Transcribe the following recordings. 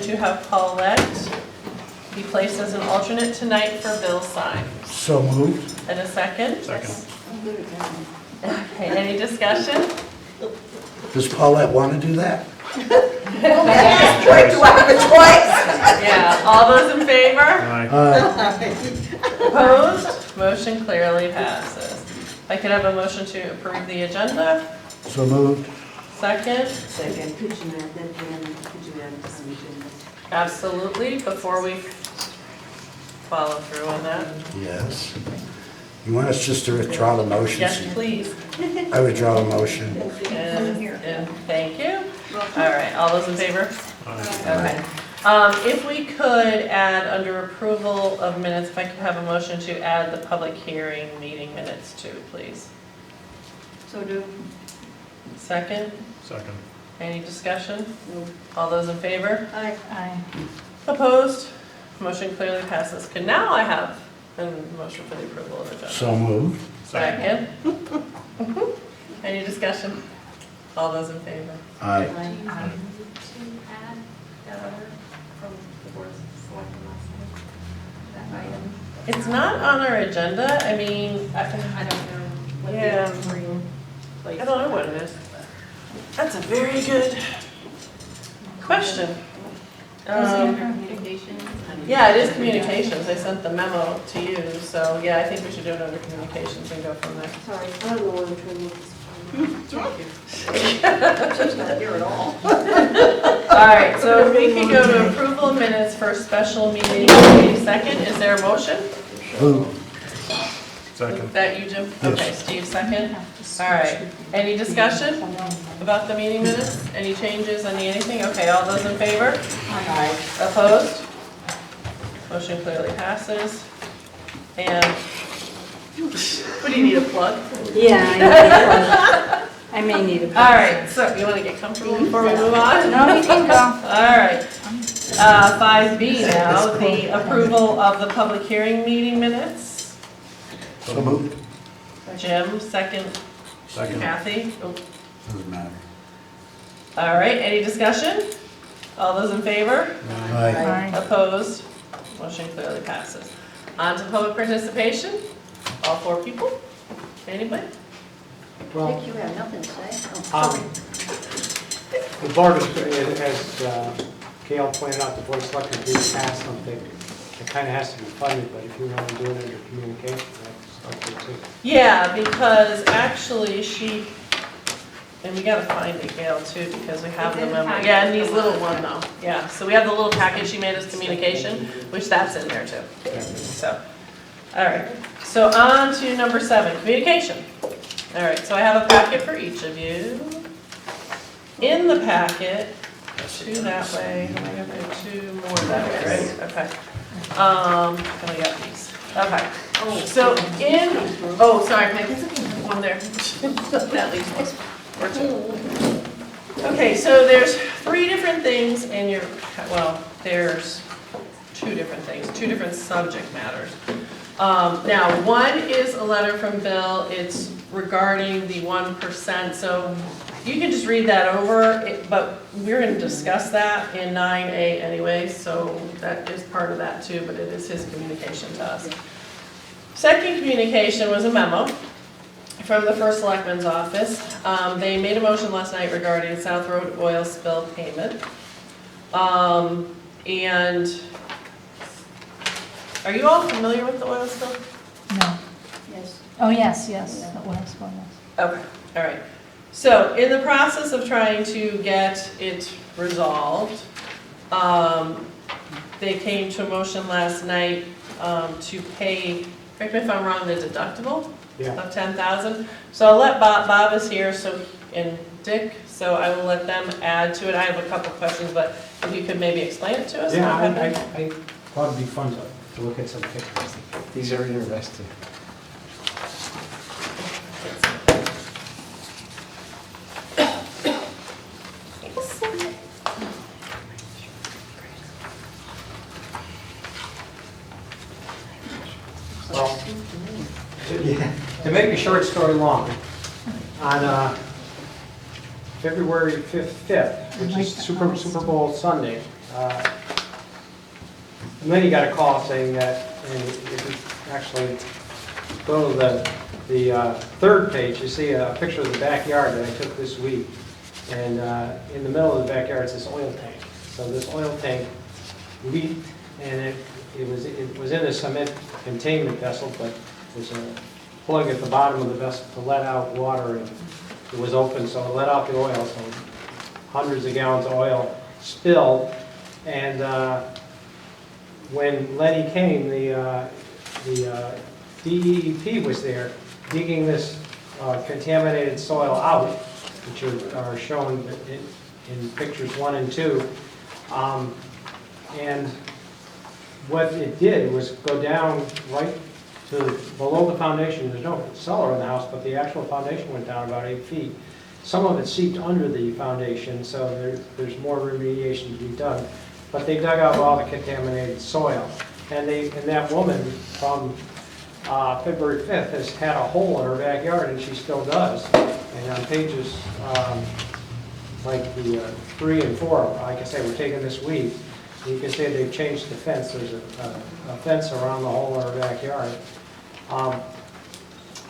to have Paulette be placed as an alternate tonight for Bill Sign. So moved. And a second? Second. Okay, any discussion? Does Paulette want to do that? Do I have a choice? Yeah, all those in favor? Aye. Opposed? Motion clearly passes. If I could have a motion to approve the agenda. So moved. Second? Second, could you add that, Jen? Could you add this agenda? Absolutely, before we follow through on that. Yes. You want us just to withdraw the motion? Yes, please. I withdraw the motion. And thank you. All right, all those in favor? Aye. Okay. If we could add under approval of minutes, if I could have a motion to add the public hearing meeting minutes too, please. So do. Second, Second. any discussion? No. All those in favor? Aye. Opposed? Motion clearly passes. Okay, now I have a motion for the approval of agenda. So moved. Second. Any discussion? All those in favor? Aye. To add that other from the board of selectmen last night, that item. It's not on our agenda. I mean, I don't know what the Yeah. green place. I don't know what it is. That's a very good question. Communications. Yeah, it is communications. I sent the memo to you, so yeah, I think we should do it under communications and go from there. Sorry, I don't know what I'm trying to look She's not here at all. All right, so if we can go to approval of minutes for special meeting May 2nd, is there a motion? Moved. Second. Is that you, Jim? Yes. Okay, Steve, second. All right, any discussion about the meeting minutes? Any changes, anything? Okay, all those in favor? Aye. Opposed? Motion clearly passes. And, what do you need, a plug? Yeah, I may need a. All right, so you want to get comfortable before we move on? No, you can go. All right. 5B now, the approval of the public hearing meeting minutes. So moved. Jim, second. Second. Kathy. Oh, Doesn't matter. all right, any discussion? All those in favor? Aye. Opposed? Motion clearly passes. On to public participation. All four people? Anybody? Well, Dick, you have nothing to say? the board, as Gail pointed out, the board of selectmen did pass something. It kind of has to be funded, but if you want to do it under communication, that's okay too. Yeah, because actually she, and we gotta find it, Gail, too, because we have the memo. Yeah, and these little one though. Yeah, so we have the little package she made us communication, which that's in there too. So, all right. So on to number 7, communication. All right, so I have a packet for each of you. In the packet, 2 that way, and I have 2 more that way, right? Okay. And I got these. Okay. So in, oh, sorry, Mike, there's one there. That leaves one. Or 2. Okay, so there's 3 different things in your, well, there's 2 different things, 2 different subject matters. Now, one is a letter from Bill. It's regarding the 1%. So you can just read that over, but we're going to discuss that in 9A anyway. So that is part of that too, but it is his communication to us. Second communication was a memo from the First Selectman's office. They made a motion last night regarding South Road oil spill payment. And are you all familiar with the oil spill? No. Yes. Oh, yes, yes, that was one, yes. Okay, all right. So in the process of trying to get it resolved, they came to a motion last night to pay, correct me if I'm wrong, the deductible Yeah. of $10,000. So I'll let Bob is here, so, and Dick, so I will let them add to it. I have a couple questions, but if you could maybe explain it to us. Yeah, I thought it'd be fun to look at some pictures. These are interesting. Well, to make a short story long, on February 5th, which is Super Bowl Sunday, Lenny got a call saying that, and if you actually go to the third page, you see a picture of the backyard that I took this week. And in the middle of the backyard is this oil tank. So this oil tank leaked, and it was in a cement containment vessel, but there's a plug at the bottom of the vessel to let out water, and it was open, so it let out the oil, so hundreds of gallons of oil spilled. And when Lenny came, the DEP was there digging this contaminated soil out, which are shown in pictures 1 and 2. And what it did was go down right to below the foundation. There's no cellar in the house, but the actual foundation went down about 8 feet. Some of it seeped under the foundation, so there's more remediation to be done. But they dug out all the contaminated soil. And that woman from February 5th has had a hole in her backyard, and she still does. And on pages like the 3 and 4, like I say, we're taking this week, you can see they've changed the fence. There's a fence around the whole of our backyard.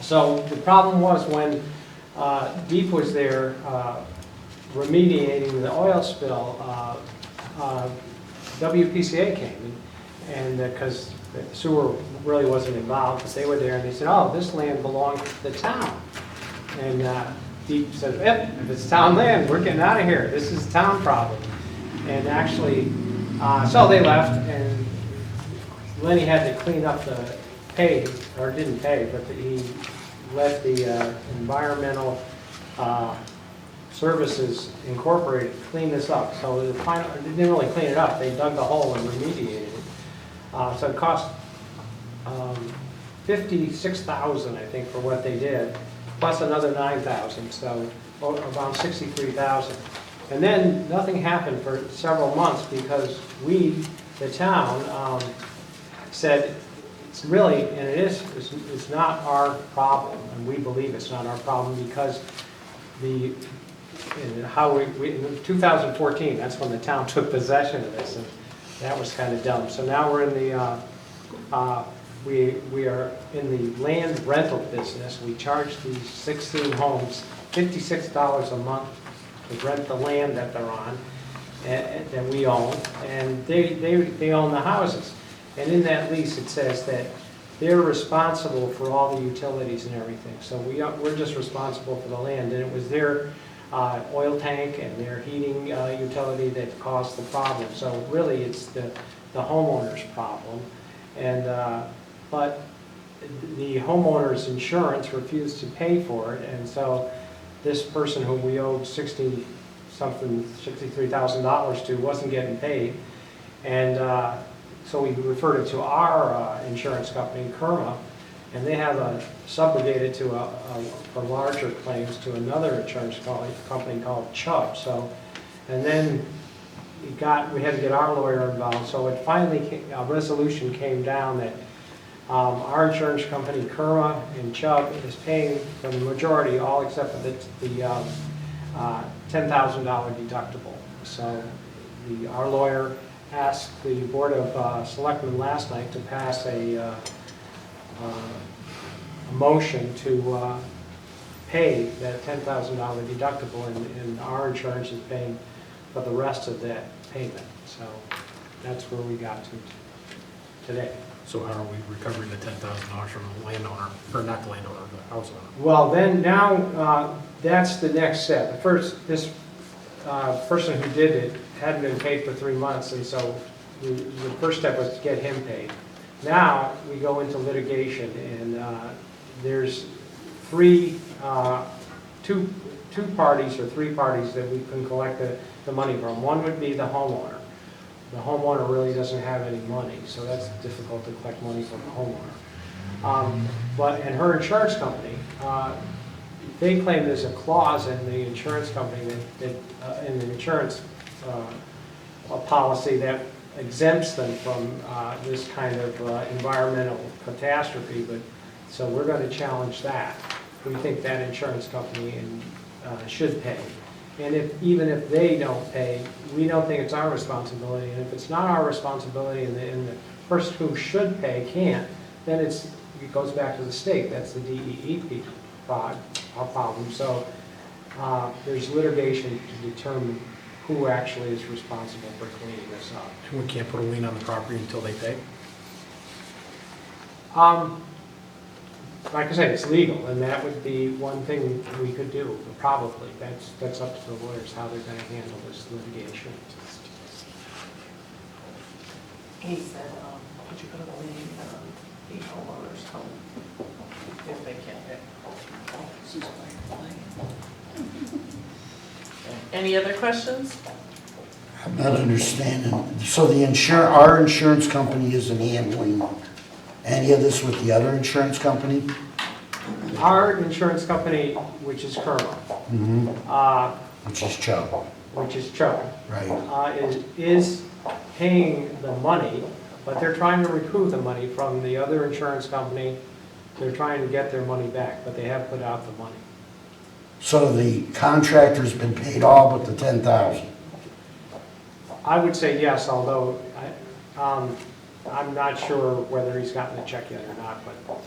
So the problem was when Deep was there remediating the oil spill, WPCA came, and because the sewer really wasn't involved, but they were there, and they said, oh, this land belongs to the town. And Deep said, yep, if it's town land, we're getting out of here. This is a town problem. And actually, so they left, and Lenny had to clean up the pay, or didn't pay, but he let the Environmental Services Incorporated clean this up. So they didn't really clean it up. They dug the hole and remediated it. So it cost $56,000, I think, for what they did, plus another $9,000, so around $63,000. And then nothing happened for several months because we, the town, said it's really, and it's not our problem, and we believe it's not our problem because in 2014, that's when the town took possession of this, and that was kind of dumb. So now we're in the, we are in the land rental business. We charge these 16 homes $56 a month to rent the land that they're on, that we own, and they own the houses. And in that lease, it says that they're responsible for all the utilities and everything. So we're just responsible for the land, and it was their oil tank and their heating utility that caused the problem. So really, it's the homeowner's problem. And but the homeowner's insurance refused to pay for it, and so this person who we owed $63,000 to wasn't getting paid, and so we referred it to our insurance company, Kerma, and they have subrogated to for larger claims to another insurance company called Chubb. So, and then we had to get our lawyer involved. So it finally a resolution came down that our insurance company, Kerma and Chubb, is paying for the majority, all except for the $10,000 deductible. So our lawyer asked the Board of Selectmen last night to pass a motion to pay that $10,000 deductible, and our insurance is paying for the rest of that payment. So that's where we got to today. So how are we recovering the $10,000 from the landowner, or not the landowner, the house owner? Well, then now that's the next step. This person who did it hadn't been paid for 3 months, and so the first step was to get him paid. Now we go into litigation, and there's two parties or three parties that we can collect the money from. One would be the homeowner. The homeowner really doesn't have any money, so that's difficult to collect money from the homeowner. And her insurance company, they claim there's a clause in the insurance company in the insurance policy that exempts them from this kind of environmental catastrophe. But so we're going to challenge that. We think that insurance company should pay. And even if they don't pay, we don't think it's our responsibility. And if it's not our responsibility and the person who should pay can't, then it goes back to the state. That's the DEEP problem. So there's litigation to determine who actually is responsible for cleaning this up. We can't put a lien on the property until they pay? Like I said, it's legal, and that would be one thing we could do, probably. That's up to the lawyers, how they're gonna handle this litigation. He said, could you put a lien on the homeowner's home if they can't pay? Any other questions? I'm not understanding. So our insurance company isn't handling any of this with the other insurance company? Our insurance company, which is Kerma, Which is Chubb, which is Chubb, right? is paying the money, but they're trying to recoup the money from the other insurance company. They're trying to get their money back, but they have put out the money. So the contractor's been paid all but the 10,000? I would say yes, although I'm not sure whether he's gotten the check yet or not, but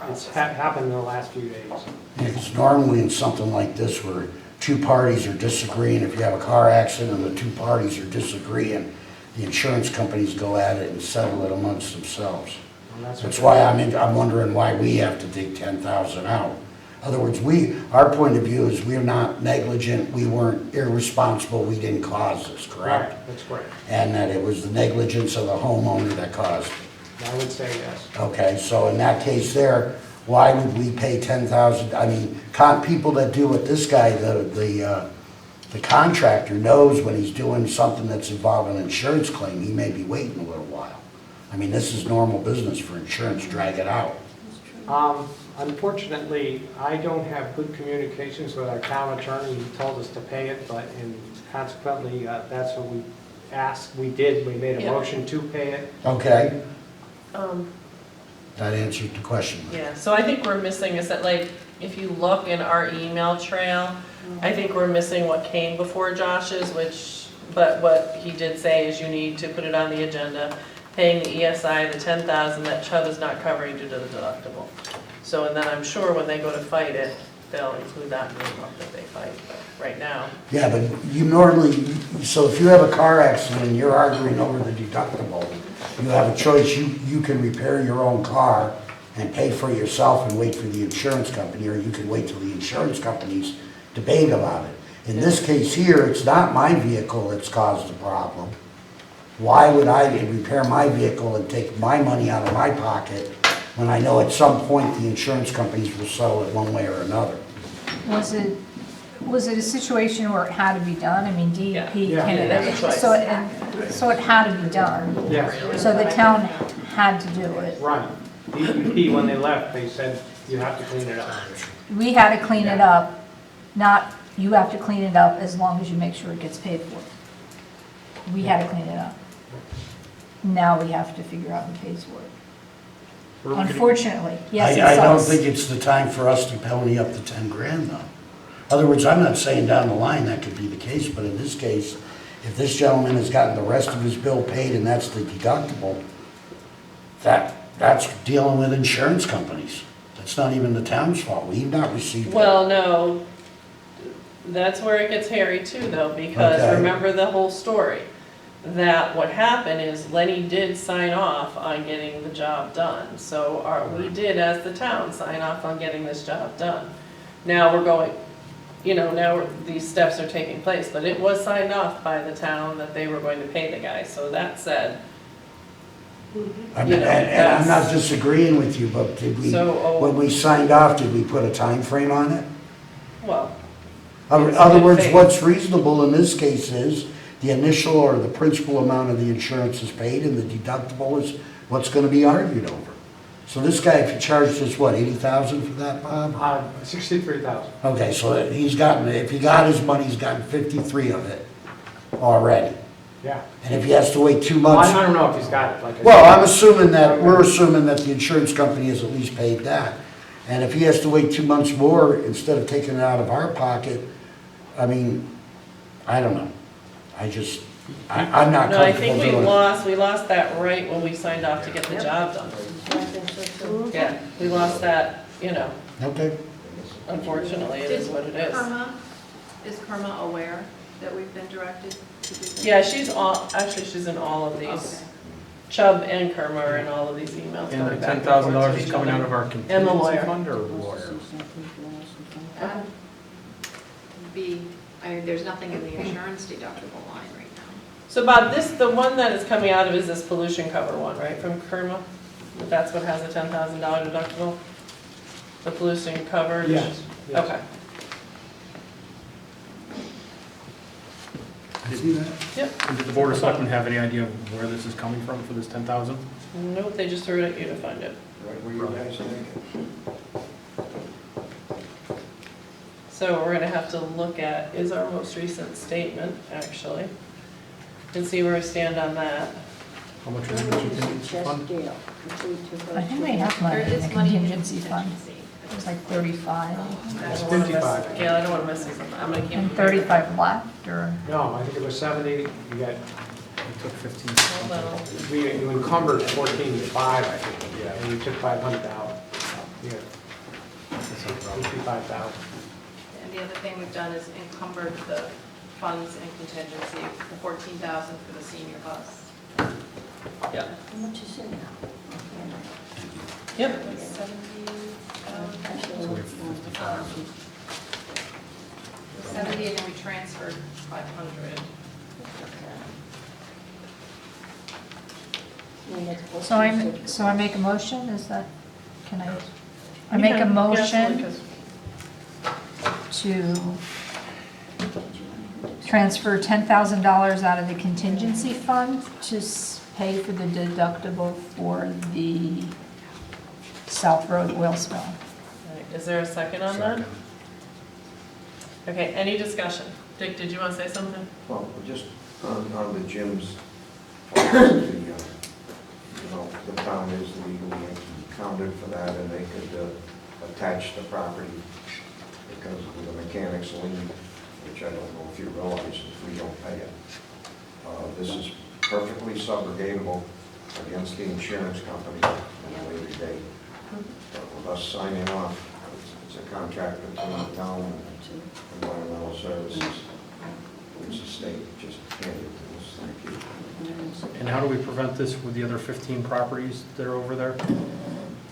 it's happened in the last few days. Because normally in something like this where two parties are disagreeing, if you have a car accident and the two parties are disagreeing, the insurance companies go at it and settle it amongst themselves. And that's That's what- why I'm wondering why we have to dig 10,000 out. In other words, our point of view is we're not negligent, we weren't irresponsible, we didn't cause this, correct? Right, that's correct. And that it was the negligence of the homeowner that caused it. I would say yes. Okay, so in that case there, why would we pay 10,000? I mean, people that do what this guy, the contractor knows when he's doing something that's involving an insurance claim, he may be waiting a little while. I mean, this is normal business for insurance, drag it out. Unfortunately, I don't have good communications with our town attorney. He told us to pay it, but consequently, that's what we asked. We did, we made a Yeah. motion to pay it. Okay, that answered the question. Yeah, so I think we're missing is that, like, if you look in our email trail, I think we're missing what came before Josh's, but what he did say is you need to put it on the agenda, paying the ESI the 10,000 that Chubb is not covering due to the deductible. So, and then I'm sure when they go to fight it, they'll include that in the amount that they fight, but right now. Yeah, but you normally, so if you have a car accident and you're arguing over the deductible, you have a choice, you can repair your own car and pay for it yourself and wait for the insurance company, or you can wait till the insurance companies debate about it. In this case here, it's not my vehicle that's caused the problem. Why would I repair my vehicle and take my money out of my pocket when I know at some point the insurance companies will settle it one way or another? Was it a situation where it had to be done? I mean, DEP Yeah. can, Yeah, that's a choice. so it had to be done. Yes, So the town had to do it. right. DEP, when they left, they said, you have to clean it up. We had to clean it up, not you have to clean it up as long as you make sure it gets paid for. We had to clean it up. Now we have to figure out who pays for it. Unfortunately, yes, it's I don't us. think it's the time for us to pony up the 10 grand though. In other words, I'm not saying down the line that could be the case, but in this case, if this gentleman has gotten the rest of his bill paid and that's the deductible, that's dealing with insurance companies. That's not even the town's fault. We've not received. Well, no, that's where it gets hairy too, though, because Okay. remember the whole story. That what happened is Lenny did sign off on getting the job done. So we did, as the town, sign off on getting this job done. Now we're going, these steps are taking place, but it was signed off by the town that they were going to pay the guy. So that said, And I'm not disagreeing with you, but did we, So, when we signed off, did we put a time frame on it? well, In It's other good words, faith. what's reasonable in this case is the initial or the principal amount of the insurance is paid and the deductible is what's gonna be argued over. So this guy, if he charged us, what, 80,000 for that, Bob? 63,000. Okay, so if he got his money, he's gotten 53 of it already. Yeah. And if he has to wait 2 Well, months. I don't know if he's got it, like I said. Well, we're assuming that the insurance company has at least paid that. And if he has to wait 2 months more, instead of taking it out of our pocket, I mean, I don't know. I'm not No, I comfortable think doing it. we lost that right when we signed off to get the job done. Yeah, we lost that, you know, Okay. unfortunately, it is what it is. Is Karma aware that we've been directed to do this? Yeah, actually, she's in all of these. Okay. Chubb and Kerma are in all of these emails And going the back and forth $10,000 to is each coming other. out of our And the contingency lawyer. fund or lawyer? I mean, there's nothing in the insurance deductible line right now. So Bob, the one that is coming out of is this pollution cover one, right, from Kerma? That's what has a $10,000 deductible? The pollution coverage? Yes. yes. Okay. Did the Board of Selectmen have any idea of where this is coming from for this 10,000? Nope, they just threw it at you to find it. Right where you guys think. So we're gonna have to look at, is our most recent statement, actually, and see where we stand on that. How much is in the contingency fund? I think we have money There in is the money in contingency fund. contingency. It was like 35, I It's don't wanna mess- 55. Yeah, I don't wanna mess this up. I'm gonna keep. and 35 left, or, No, I think it was 70, you got, We took 15. Hold on. you encumbered 14.5, I think, yeah, and you took 500 out. You got That's not a problem. 55,000. And the other thing we've done is encumbered the funds and contingency, the 14,000 for the senior bus. Yeah. How much is in now? Yep. 70, and then we transferred 500. so I make a motion, is that, can I make a Yeah, motion because- to transfer $10,000 out of the contingency fund to pay for the deductible for the South Road oil spill. Right, is there a second on that? Second. Okay, any discussion? Dick, did you want to say something? Well, just on the gyms, the town is legally accounted for that, and they could attach the property because of the mechanics lien, which I don't know if you realize if we don't pay it. This is perfectly subrogatable against the insurance company at a later date. But with us signing off, it's a contract between the town and Environmental Services, which the state just handed to us. Thank you. And how do we prevent this with the other 15 properties that are over there?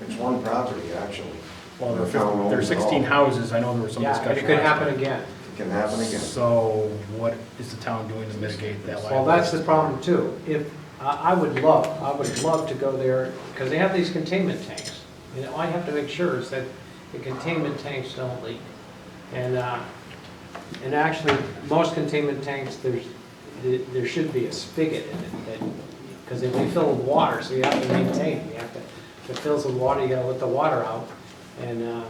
It's one property, actually. Well, The town owns there are it 16 all. houses, I know there was some Yeah, and discussion. it could last happen time. again. It can happen again. So what is the town doing to mitigate that liability? Well, that's the problem too. If, I would love to go there, because they have these containment tanks. And all you have to make sure is that the containment tanks don't leak. And actually, most containment tanks, there should be a spigot in it that, because if they fill with water, so you have to maintain, you have to, if it fills with water, you gotta let the water out. And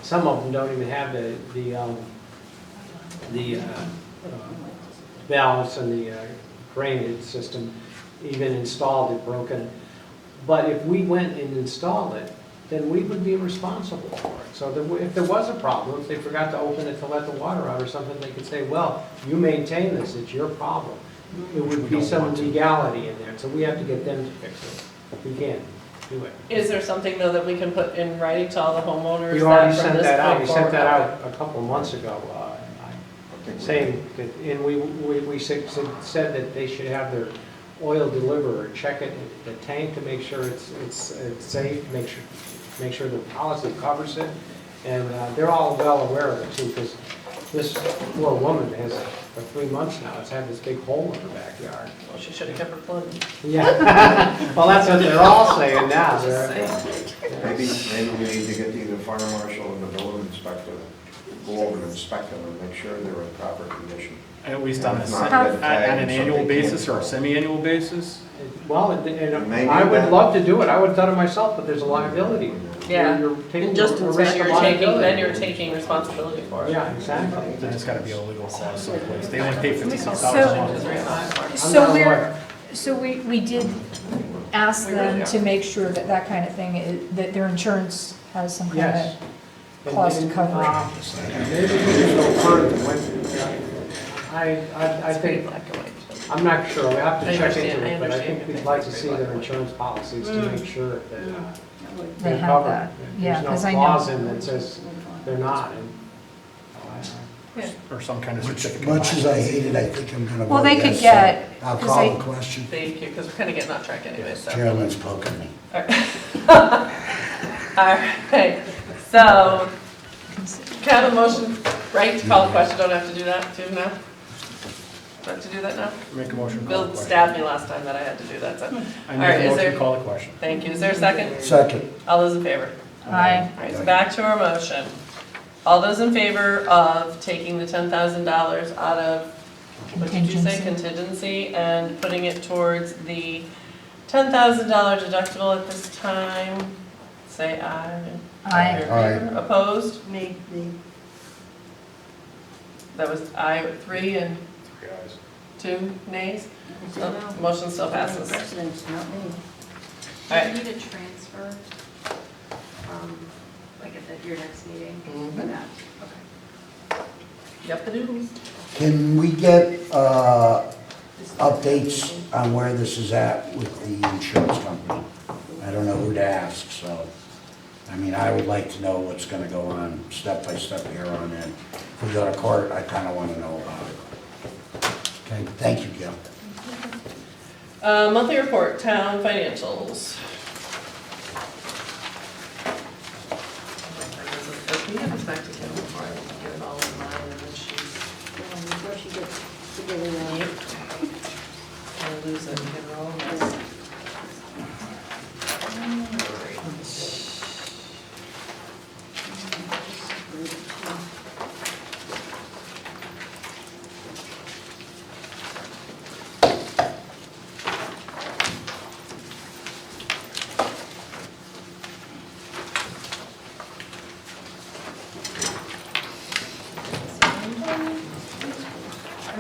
some of them don't even have the valves and the drainage system even installed, it broken. But if we went and installed it, then we would be responsible for it. So if there was a problem, if they forgot to open it to let the water out or something, they could say, well, you maintain this, it's your problem. It would be some legality in there, so we have to get them to fix it. We can't do it. Is there something though that we can put in writing to all the homeowners? We already that from sent this that out, point we sent that forward- out a couple of months ago, I think we- saying that, and we said that they should have their oil deliverer check it, the tank to make sure it's safe, make sure the policy covers it. And they're all well aware of it too, because this poor woman has, for 3 months now, has had this big hole in her backyard. Well, she should have kept her plugged. Yeah, well, that's what they're all saying now. Maybe we need to get either fire marshal or the building inspector, go over and inspect them and make sure they're in proper condition. At least on If not, on red flag an or annual something basis can't or a go. semi-annual basis? Well, and Maybe I would that- love to do it, I would have done it myself, but there's a liability. Yeah. You're taking And just a in risk fact, of you're taking, liability. then you're taking responsibility for it. Yeah, exactly. Then it's gotta be a legal clause someplace. They only pay $56 So- a month. I'm So not a we're, lawyer. so we did ask We really them are. to make sure that that kind of thing, that their insurance has some kind Yes. of cost of coverage. Maybe we can go further. I It's pretty think, black and white. I'm not sure, we have to I check understand, into I it, but I understand think your we'd like to thing. see their insurance policies to make sure that They they're have covered. that. Yeah, There's 'cause no I clause know. in that says they're not. And Or some kind of certificate. Much as I hate it, I think I'm gonna Well, vote they could yes, so get- I'll 'cause call they- the question. Thank you, because we're kind of getting off track anyway, so. Carolyn's poking me. Alright, so, can I have a motion, right, to call the question, don't have to do that too now? Do I have to do that now? Make a motion. call the Bill question. stabbed me last time that I had to do that, so, I Alright, make a is motion there- to call the question. thank you, is there a second? Second. All those in favor? Aye. Alright, so back to our motion. All those in favor of taking the $10,000 out of, what did you say, contingency, and putting it towards the $10,000 deductible at this time, say aye. Aye. Aye. Opposed? Me. That was aye, 3 and 2 nays? So, motion still passes. Residents, not me. Do Alright. you need a transfer, like at your next meeting for Mhm. that? Okay. Yep, the doodles. Can we get updates on where this is at with the insurance company? I don't know who to ask, so, I mean, I would like to know what's gonna go on step by step here on in. If we go to court, I kinda wanna know about it. Okay, thank you, Gil. Monthly report, town financials. Can you give this back to Kim before I get it all in line and then she's, Before she gets together now. yep. I'll lose it and get it all in line.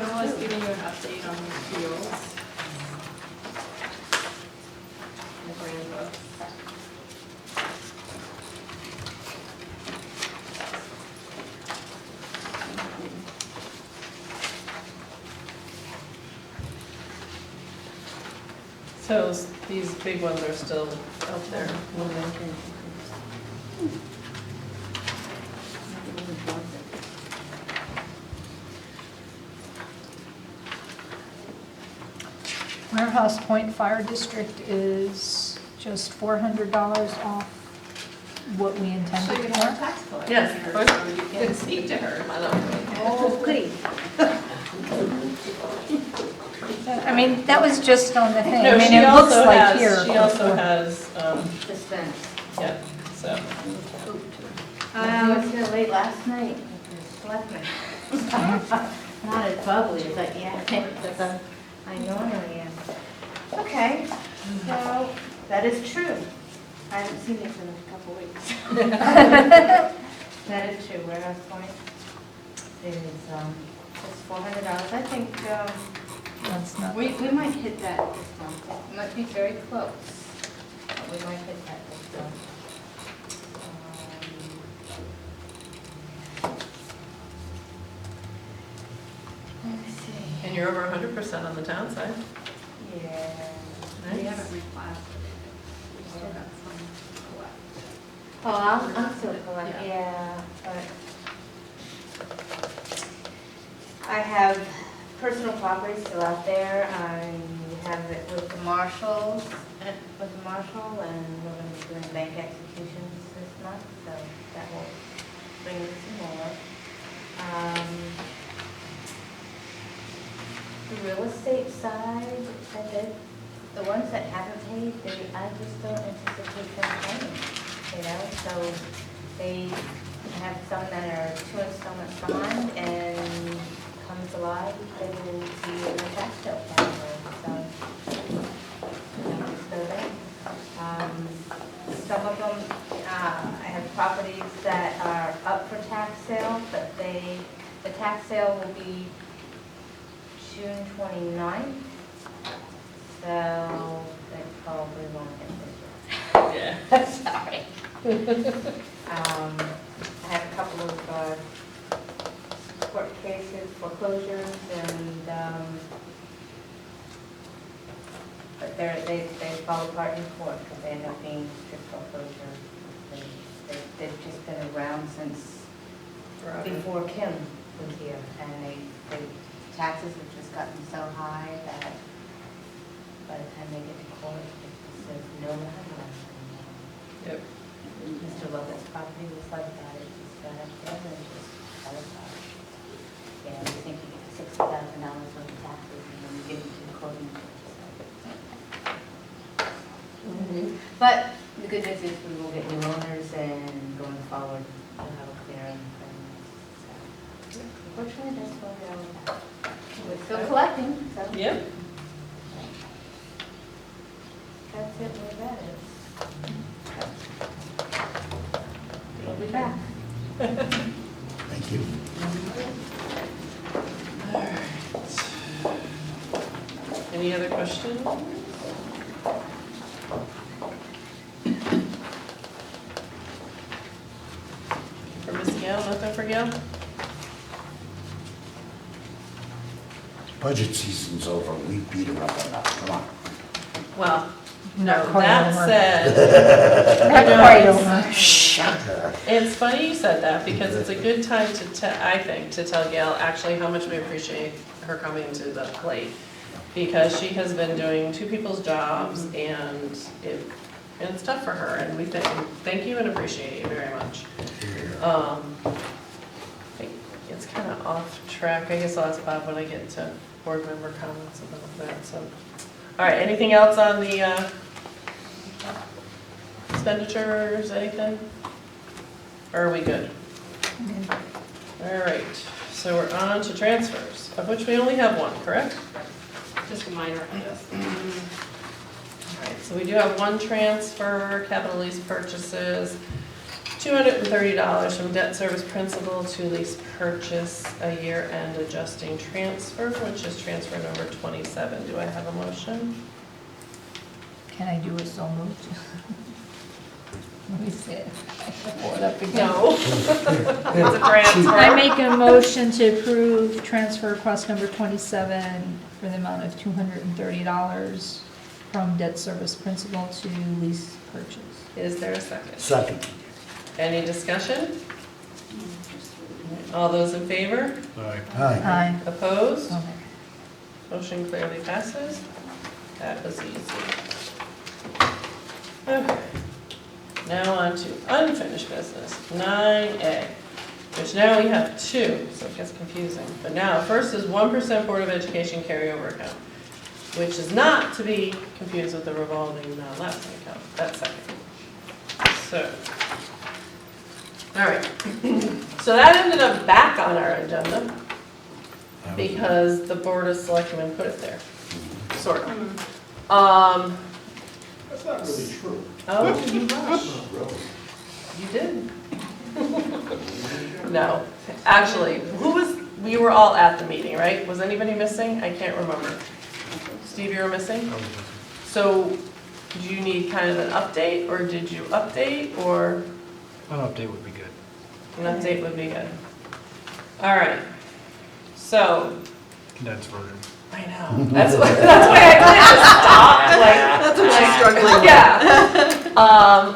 I was giving you an update on the fields. The brand books. So these big ones are still out there. Warehouse Point Fire District is just $400 off what we So intended you have a for. tax collector. Yes, here, of course. so you can speak to her. Oh, goody. I mean, that was just on the thing. I No, mean, she it looks also like has, here. she also has, Dispense. yeah, so. I was here late last night, selectmen. Not as bubbly as I normally am. Okay, so that is true. I haven't seen this in a couple weeks. That is true, Warehouse Point is, it's $400. I think, That's not, we might hit that this month. It might be very close, but we might hit that this month. Let me see. And you're over 100% on the town side. Yeah. We Nice. haven't reclassed it. We still got some to collect. Oh, I'm still collecting, yeah, but I have personal property still out there. I have it with the marshals, and we're going to be doing bank executions this month, so that will bring in some more. The real estate side, I did, the ones that haven't paid, I just don't anticipate them paying, you know, so they have some that are 2 installments behind, and come July, they will be in the tax bill category, so. So there. Some of them, I have properties that are up for tax sale, but the tax sale will be June 29th, so they probably won't get this Yeah. year. Sorry. I they fall apart in court because they end up being strict foreclosure. They've just been around since before Kim was here, and they taxes have just gotten so high that by the time they get to court, it just says no land. Yep. Mr. Lovett's property was like that, it just got up there and just fell apart. Yeah, you think you get $60,000 worth of taxes and then you give it to the code enforcement. But the good news is we will get new owners and going forward, we'll have a clearing. So, fortunately, that's where we are with that. We're still collecting, so. Yep. That's it, where that is. We'll be back. Thank you. Any other questions? For Miss Gail, nothing for Gail? Budget season's over, we beat her up enough, come on. Well, Not no, quite that over. said, Not you know, quite it's- over. Shut her. It's funny you said that, because it's a good time I think, to tell Gail actually how much we appreciate her coming to the plate. Because she has been doing two people's jobs, and it's tough for her, and we thank you and appreciate you very much. It's kind of off track, I guess I'll ask Bob when I get to board member comments about that, so. All right, anything else on the expenditures, anything? Or are we good? All right, so we're on to transfers, of which we only have one, correct? Just a minor, yes. All right, so we do have one transfer, capital lease purchases, $230 from debt service principal to lease purchase, a year-end adjusting transfer, which is transfer number 27. Do I have a motion? Can I do a so moved? Let me see it. I can pull it up again. No. It's a transfer. I make a motion to approve transfer request number 27 for the amount of $230 from debt service principal to lease purchase. Is there a second? Second. Any discussion? All those in favor? Aye. Aye. Aye. Opposed? Okay. Motion clearly passes. That was easy. Okay. Now on to unfinished business, 9A, which now we have two, so it gets confusing. But now, first is 1% Board of Education carryover account, which is not to be confused with the revolving non-lapsing account. That's second. So, all right. So that ended up back on our agenda because the Board of Selectmen put it there, sort of. That's not really true. Oh, you rush. You did. No, actually, we were all at the meeting, right? Was anybody missing? I can't remember. Steve, you were missing? So, do you need kind of an update, or did you update, or An update would be good. an update would be good? All right, so, Condensed version. I know, that's why I kind of stopped, like. That's what she's struggling with. Yeah.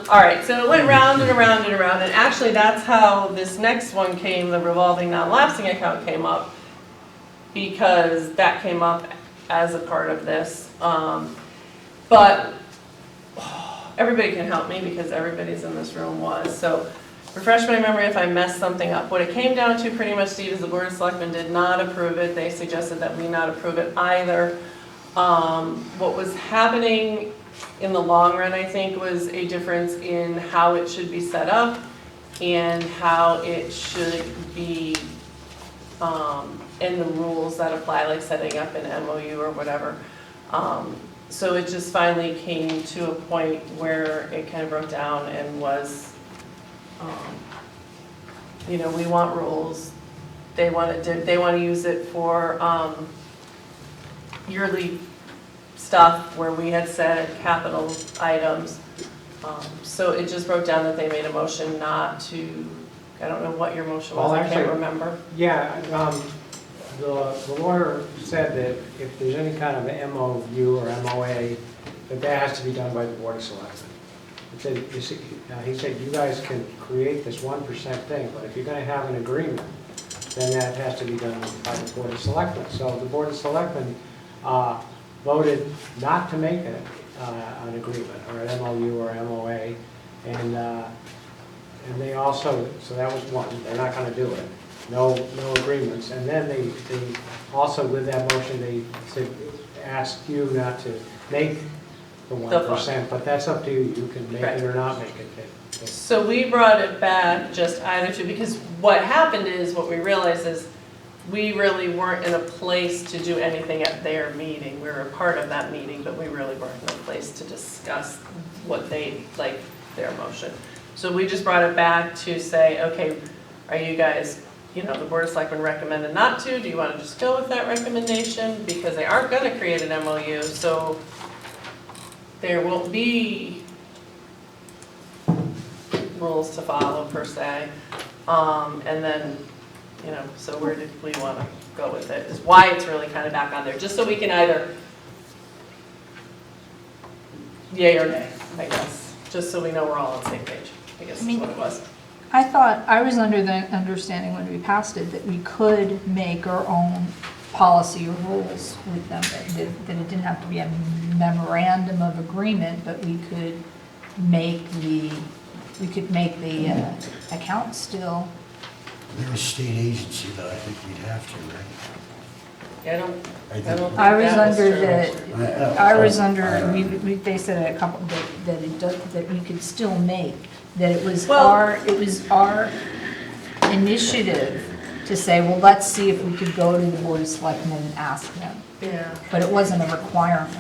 All right, so it went round and around and around, and actually that's how this next one came, the revolving non-lapsing account came up, because that came up as a part of this. But everybody can help me because everybody's in this room was, so refresh my memory if I messed something up. What it came down to pretty much, Steve, is the Board of Selectmen did not approve it. They suggested that we not approve it either. What was happening in the long run, I think, was a difference in how it should be set up and how it should be, in the rules that apply, like setting up an MOU or whatever. So it just finally came to a point where it kind of broke down and was, you know, we want rules. They want to use it for yearly stuff where we had said capital items. So it just broke down that they made a motion not to, I don't know what your motion was, Well, I can't actually- remember. Yeah, the lawyer said that if there's any kind of MOU or MOA, but that has to be done by the Board of Selectmen. He said, he said, you guys can create this 1% thing, but if you're gonna have an agreement, then that has to be done by the Board of Selectmen. So the Board of Selectmen voted not to make an agreement, or an MOU or MOA, and they also, so that was one, they're not gonna do it. No agreements. And then they also, with that motion, they said, ask you not to make the 1%, but that's up to you. You can make it or not make it. So we brought it back just either to, because what happened is, what we realized is, we really weren't in a place to do anything at their meeting. We were a part of that meeting, but we really weren't in a place to discuss what they, like, their motion. So we just brought it back to say, okay, are you guys, the Board of Selectmen recommended not to, do you want to just go with that recommendation? Because they aren't going to create an MOU, so there won't be rules to follow per se. And then, so where did we want to go with it, is why it's really kind of back on there, just so we can either yay or nay, I guess, just so we know we're all on the same page, I guess is what it was. I was under the understanding when we passed it that we could make our own policy or rules with them, that it didn't have to be a memorandum of agreement, but we could make the account still. They're a state agency, though, I think we'd have to, right? Yeah, I don't think I was that under true. I was under, they said a couple, that we could still make, that it was our initiative to say, well, let's see if we could go to the Board of Selectmen and ask them. Yeah. But it wasn't a requirement,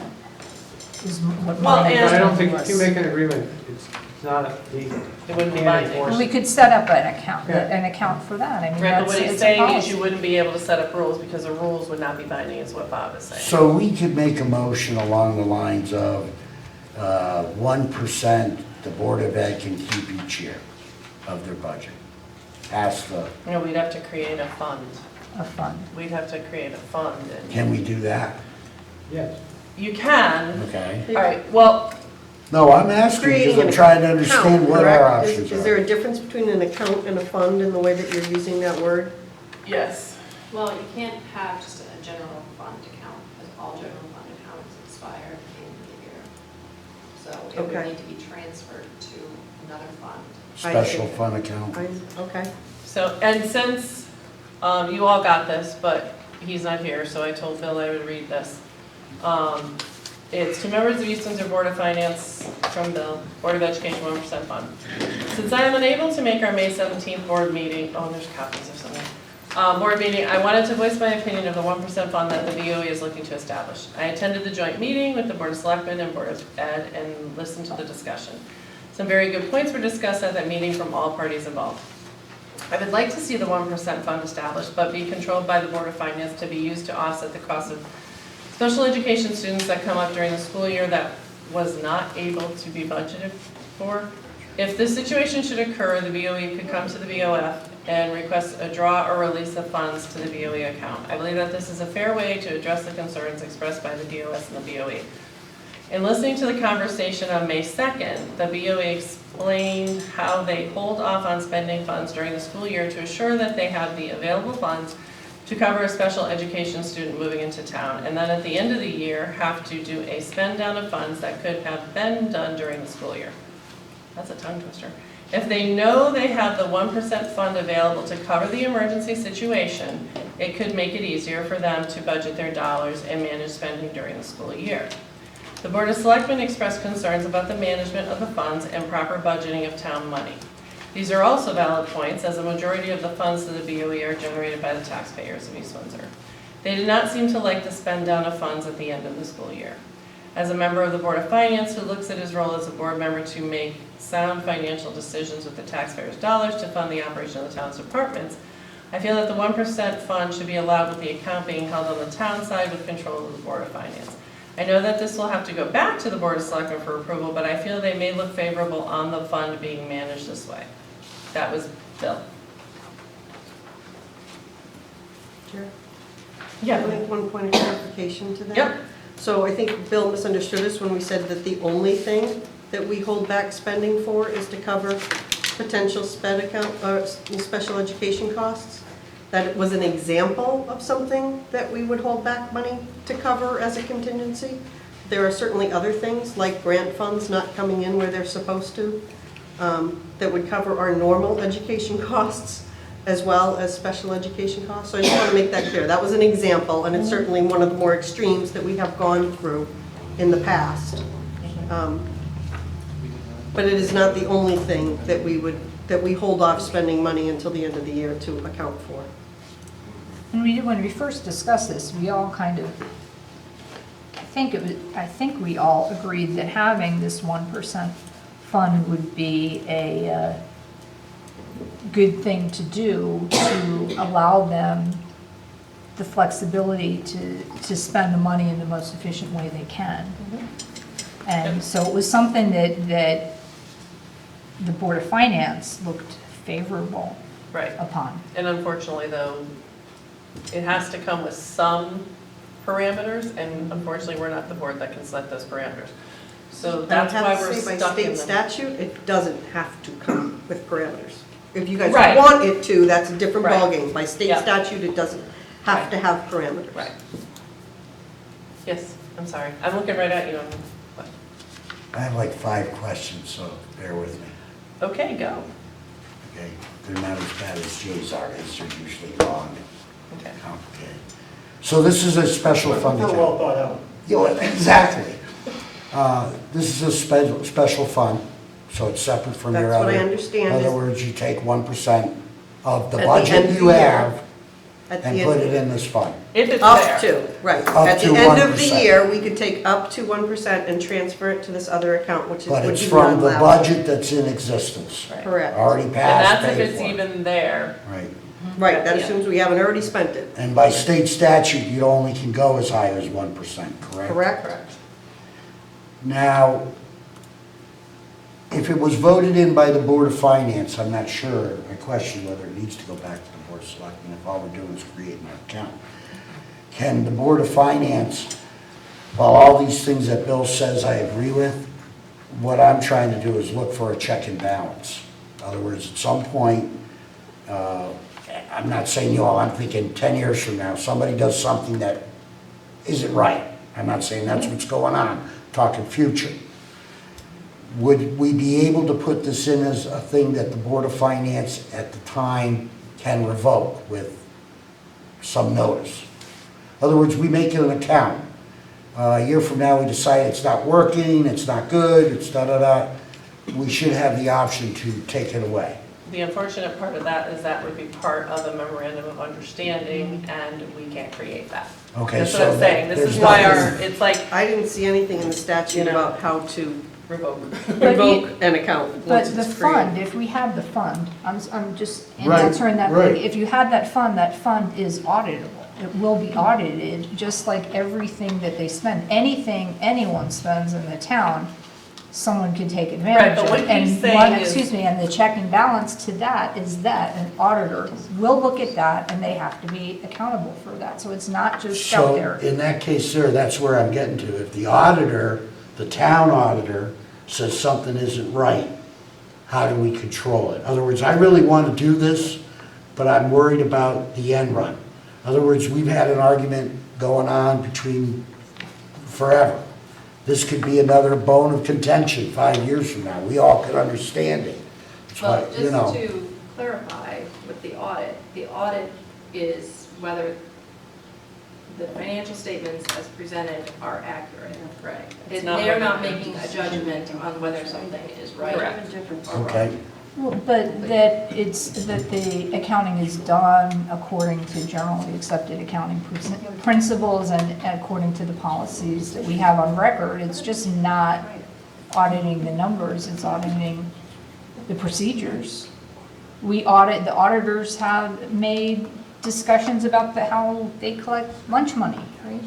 is what Well, my and- But I don't understanding think, if you was. make an agreement, it's not legal. It wouldn't be You can't binding. enforce Well, we it. could set up an account, Yeah. for that, I mean, Right, but that's, what he's it's a saying is policy. you wouldn't be able to set up rules because the rules would not be binding, is what Bob is saying. So we could make a motion along the lines of 1% the Board of Ed can keep each year of their budget. Ask the, We'd have to create a fund. A fund. We'd have to create a fund. And can we do that? Yes. you can. Okay. All right, well, No, I'm asking because Creating I'm an trying to understand account, what our correct? options Is there are. a difference between an account and a fund in the way that you're using that word? yes. Well, you can't have just a general fund account, because all general fund accounts expire at the end of the year. So it would Okay. need to be transferred to another fund. Special fund account. Okay. So, and since you all got this, but he's not here, so I told Bill I would read this. It's to members of East Windsor Board of Finance from Bill, Board of Education 1% Fund. Since I am unable to make our May 17th board meeting, oh, there's copies of something. Board meeting, I wanted to voice my opinion of the 1% fund that the BOE is looking to establish. I attended the joint meeting with the Board of Selectmen and Board of Ed and listened to the discussion. Some very good points were discussed at that meeting from all parties involved. I would like to see the 1% fund established, but be controlled by the Board of Finance to be used to offset the cost of special education students that come up during the school year that was not able to be budgeted for. If this situation should occur, the BOE could come to the BOF and request a draw or release of funds to the BOE account. I believe that this is a fair way to address the concerns expressed by the DOS and the BOE. In listening to the conversation on May 2nd, the BOE explained how they hold off on spending funds during the school year to assure that they have the available funds to cover a special education student moving into town, and then at the end of the year have to do a spend down of funds that could have been done during the school year. That's a tongue twister. If they know they have the 1% fund available to cover the emergency situation, it could make it easier for them to budget their dollars and manage spending during the school year. The Board of Selectmen expressed concerns about the management of the funds and proper budgeting of town money. These are also valid points, as a majority of the funds to the BOE are generated by the taxpayers of East Windsor. They did not seem to like the spend down of funds at the end of the school year. As a member of the Board of Finance who looks at his role as a board member to make sound financial decisions with the taxpayers' dollars to fund the operation of the town's departments, I feel that the 1% fund should be allowed with the account being held on the town side with control of the Board of Finance. I know that this will have to go back to the Board of Selectmen for approval, but I feel they may look favorable on the fund being managed this way. That was Bill. Sure. Yeah. Can I make one point of clarification to that? Yep. So I think Bill misunderstood us when we said that the only thing that we hold back spending for is to cover potential special education costs. That it was an example of something that we would hold back money to cover as a contingency. There are certainly other things, like grant funds not coming in where they're supposed to, that would cover our normal education costs as well as special education costs. So I just want to make that clear. That was an example, and it's certainly one of the more extremes that we have gone through in the past. But it is not the only thing that we hold off spending money until the end of the year to account for. And when we first discussed this, we all kind of, I think we all agreed that having this 1% fund would be a good thing to do to allow them the flexibility to spend the money in the most efficient way they can. And so it was something that the Board of Finance looked favorable Right. upon. And unfortunately, though, it has to come with some parameters, and unfortunately, we're not the board that can set those parameters. So that's why we're stuck in By state them. statute, it doesn't have to come with parameters. If you guys Right. want it to, that's a different Right. ballgame. By state Yeah. statute, it doesn't have to have parameters. Right. Yes, I'm sorry. I'm looking right at you. I have like 5 questions, so bear with me. Okay, go. Okay, they're not as bad as Jay's are, as they're usually long Okay. and complicated. So this is a special fund We're account. well thought out. Yeah, exactly. This is a special fund, so it's separate from your That's other. what I understand In is- other words, you take 1% of the At the budget end of you the year. have At the and end- put it in this fund. If it's Up there. to, right. Up At to the end of the 1%. year, we could take up to 1% and transfer it to this other account, which is, But would it's be from the non-lapsable. budget that's in existence. Right. Correct. Already And passed, that's if paid it's for. even there. Right. Right, that Yeah. assumes we haven't already spent it. And by state statute, you only can go as high as 1%, correct? Correct? Correct. Now, if it was voted in by the Board of Finance, I'm not sure, I question whether it needs to go back to the Board of Selectmen if all we're doing is creating an account. Can the Board of Finance, while all these things that Bill says I agree with, what I'm trying to do is look for a check and balance. In other words, at some point, I'm not saying you all, I'm thinking 10 years from now, somebody does something that isn't right. I'm not saying that's what's going on, I'm talking future. Would we be able to put this in as a thing that the Board of Finance at the time can revoke with some notice? In other words, we make it an account. A year from now, we decide it's not working, it's not good, it's da-da-da. We should have the option to take it away. The unfortunate part of that is that would be part of a memorandum of understanding, and we can't create that. Okay, That's what so I'm saying. This there's is why nothing- it's like I didn't see anything in the statute You know. about how to revoke. revoke an account once But the it's created. fund, if we had the fund, I'm just Right, answering that, right. if you had that fund is auditable. It will be audited, just like everything that they spend. Anything anyone spends in the town, someone could take advantage Right, of. but what he's And saying is- excuse me, and the check and balance to that is that an auditor will look at that and they have to be accountable for that. So it's not just out So there. in that case, sir, that's where I'm getting to. If the auditor, the town auditor, says something isn't right, how do we control it? In other words, I really want to do this, but I'm worried about the end run. In other words, we've had an argument going on between forever. This could be another bone of contention 5 years from now. We all could understand it. Well, But, you know, just to clarify with the audit is whether the financial statements as presented are accurate. Right. It's not They're not whether- making a judgment on whether something is right Correct. or wrong. okay. Well, but that the accounting is done according to generally accepted accounting principles and according to the policies that we have on record. It's just not auditing the numbers, it's auditing the procedures. The auditors have made discussions about how they collect lunch money, right?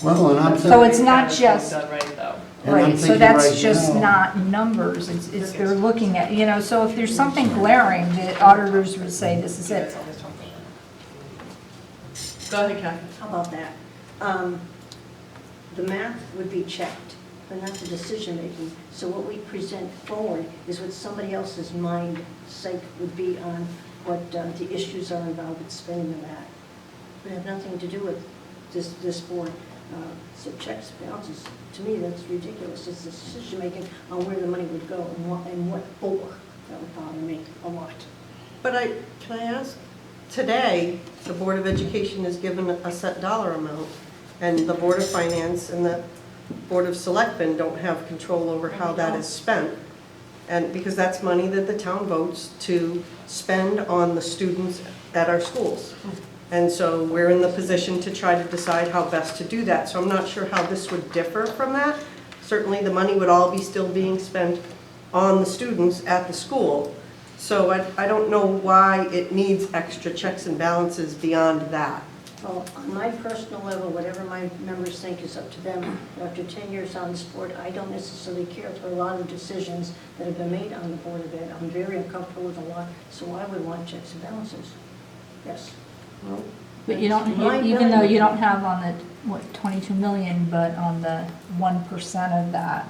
Well, and I'm So thinking, it's not just, Done right, though. And I'm right, so thinking that's right just now- not numbers, it's, they're looking at, so if there's something glaring, the auditors would say, this is it. Go ahead, Kathy. How about that? the math would be checked, but not the decision-making. So what we present forward is what somebody else's mindset would be on what the issues are involved with spending the mat. It would have nothing to do with this board. So checks, balances, to me, that's ridiculous. It's the decision-making on where the money would go and what for. That would bother me a lot. But can I ask, today, the Board of Education is given a set dollar amount, and the Board of Finance and the Board of Selectmen don't have control over how that is spent. And because that's money that the town votes to spend on the students at our schools. And so we're in the position to try to decide how best to do that. So I'm not sure how this would differ from that. Certainly, the money would all be still being spent on the students at the school. So I don't know why it needs extra checks and balances beyond that. Well, on my personal level, whatever my members think is up to them. After 10 years on this board, I don't necessarily care for a lot of decisions that have been made on the Board of Ed. I'm very uncomfortable with a lot, so I would want checks and balances. Yes. Well, But you don't, my even though you feeling- don't have on the, what, 22 million, but on the 1% of that,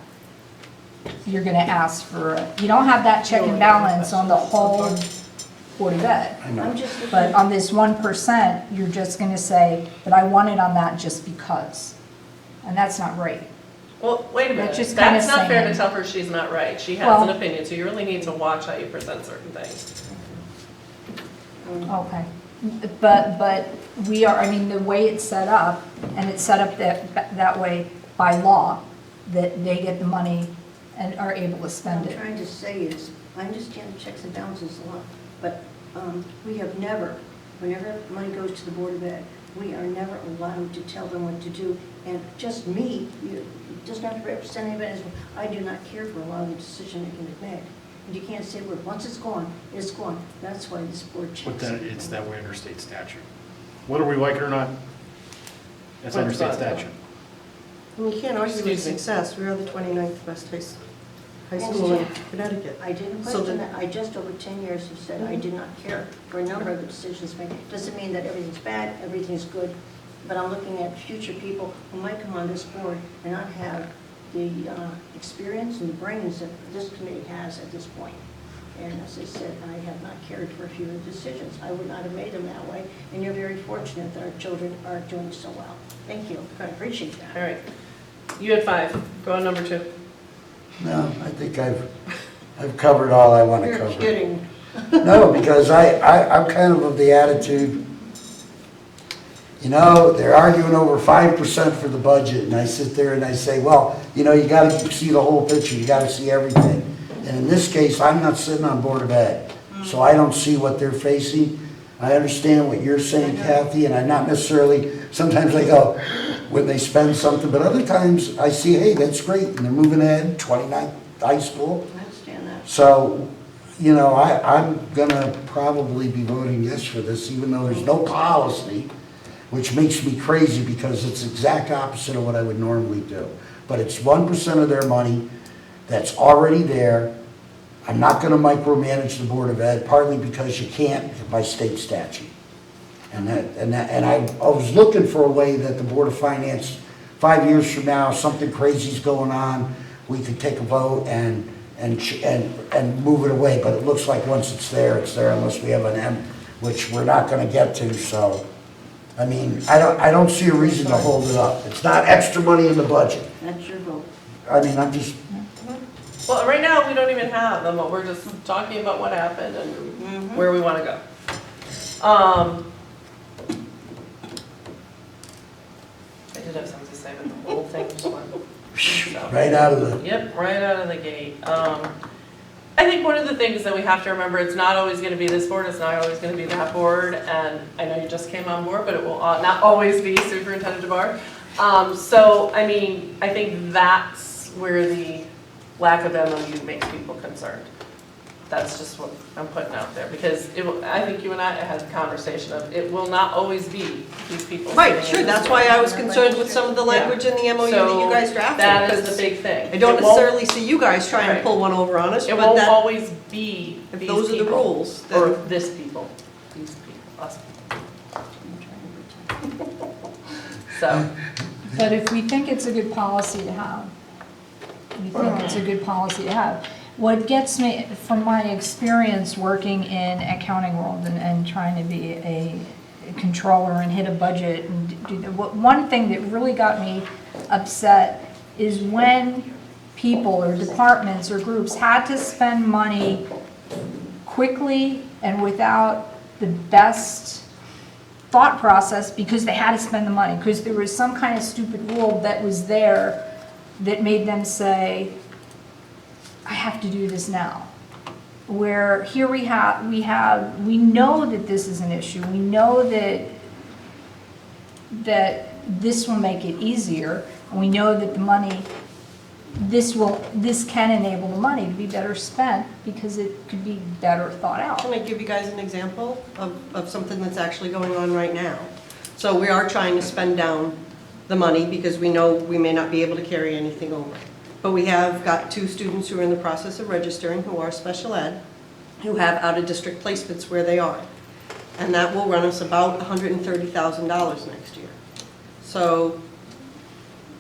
you're gonna ask for, you don't have that check and balance on the whole Board of Ed. I know. I'm just looking But at- on this 1%, you're just gonna say, but I want it on that just because. And that's not right. Well, wait a minute, That's just kinda that's not fair to saying- tell her she's not right. She has Well- an opinion, so you really need to watch how you present certain things. Okay. But we are, I mean, the way it's set up, and it's set up that way by law, that they get the money and are able to What spend I'm it. trying to say is, I understand checks and balances a lot, but we have never, whenever money goes to the Board of Ed, we are never allowed to tell them what to do. And just me, it doesn't have to represent anybody, I do not care for a lot of the decision-making is made. And you can't say, well, once it's gone, it's gone. That's why this board checks. But then it's that way under state statute. Whether we like it or not, that's under What's state that? statute. And you can't argue with Excuse me. success. We are the 29th best high school in Connecticut. I didn't So question then- that, I just over 10 years have said I did not care for a number of the decisions made. Doesn't mean that everything's bad, everything's good, but I'm looking at future people who might come on this board and not have the experience and the brains that this committee has at this point. And as I said, I have not cared for a few of the decisions. I would not have made them that way, and you're very fortunate that our children are doing so well. Thank you, I appreciate that. All right, you had 5, go on number 2. No, I think I've covered all I want to You're cover. kidding. No, because I'm kind of the attitude, you know, they're arguing over 5% for the budget, and I sit there and I say, well, you know, you gotta see the whole picture, you gotta see everything. And in this case, I'm not sitting on Board of Ed, so I don't see what they're facing. I understand what you're saying, Kathy, and I'm not necessarily, sometimes I go, when they spend something, but other times I see, hey, that's great, and they're moving ahead, 29th high school. I understand that. So, you know, I'm gonna probably be voting yes for this, even though there's no policy, which makes me crazy because it's exact opposite of what I would normally do. But it's 1% of their money that's already there. I'm not gonna micromanage the Board of Ed, partly because you can't by state statute. And I was looking for a way that the Board of Finance, 5 years from now, something crazy's going on, we could take a vote and move it away, but it looks like once it's there unless we have an M, which we're not gonna get to, so. I mean, I don't see a reason to hold it up. It's not extra money in the budget. That's your vote. I mean, I'm just, Well, right now, we don't even have them, we're just talking about what happened and where we want to go. I did have something to say, but the whole thing just went. So. right out of the, Yep, right out of the gate. I think one of the things that we have to remember, it's not always going to be this board, it's not always going to be that board, and I know you just came on board, but it will not always be Superintendent DeBar. So, I mean, I think that's where the lack of MOU makes people concerned. That's just what I'm putting out there, because it will, I think you and I had a conversation of, it will not always be these people. Right, sitting sure, in this that's why I was room. concerned with some of the language in the MOU that you guys drafted. That is because the big thing. I don't It won't- necessarily see you guys trying to Right. pull one over on us, It but won't that, always be if these those are the people, rules, or then. this people, these people, us people. So, But if we think it's a good policy to have, we think it's a good policy to have. What gets me, from my experience working in accounting world and trying to be a controller and hit a budget and do the, one thing that really got me upset is when people or departments or groups had to spend money quickly and without the best thought process because they had to spend the money, because there was some kind of stupid rule that was there that made them say, I have to do this now. Where here we know that this is an issue. We know that this will make it easier. And we know that the money, this can enable the money to be better spent because it could be better thought out. Can I give you guys an example of something that's actually going on right now? So we are trying to spend down the money because we know we may not be able to carry anything over. But we have got 2 students who are in the process of registering who are special ed, who have out-of-district placements where they are. And that will run us about $130,000 next year. So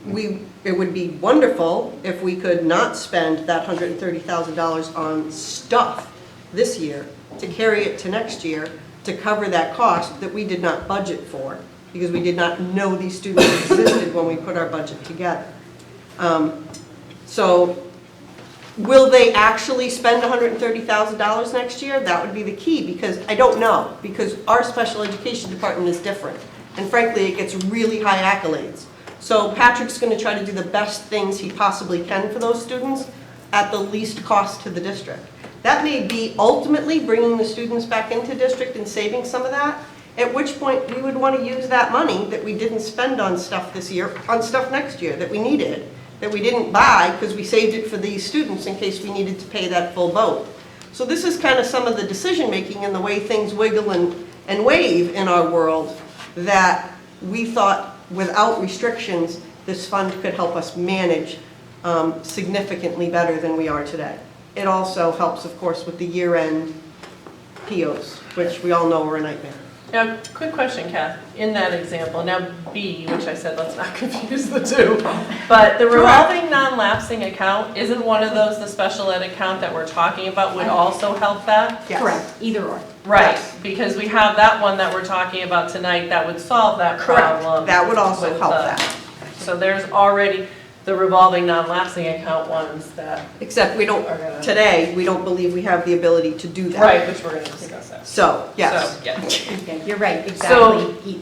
it would be wonderful if we could not spend that $130,000 on stuff this year to carry it to next year to cover that cost that we did not budget for because we did not know these students existed when we put our budget together. So will they actually spend $130,000 next year? That would be the key, because I don't know, because our special education department is different. And frankly, it gets really high accolades. So Patrick's going to try to do the best things he possibly can for those students at the least cost to the district. That may be ultimately bringing the students back into district and saving some of that, at which point we would want to use that money that we didn't spend on stuff this year, on stuff next year that we needed, that we didn't buy because we saved it for these students in case we needed to pay that full boat. So this is kind of some of the decision making and the way things wiggle and wave in our world that we thought without restrictions this fund could help us manage significantly better than we are today. It also helps, of course, with the year-end POs, which we all know are a nightmare. Now, quick question, Kath. In that example, now B, which I said let's not confuse the two, but the revolving non-lapsing account, isn't one of those the special ed account that we're talking about would also help that? Yes. Correct, either or. Right, because we have that one that we're talking about tonight that would solve that problem. Correct. That would also with help the- that. So there's already the revolving non-lapsing account ones that, Except we don't, Are gonna- today, we don't believe we have the ability to do that. right, which we're gonna discuss that. So, yes. So, yeah. Okay, you're right, So- exactly.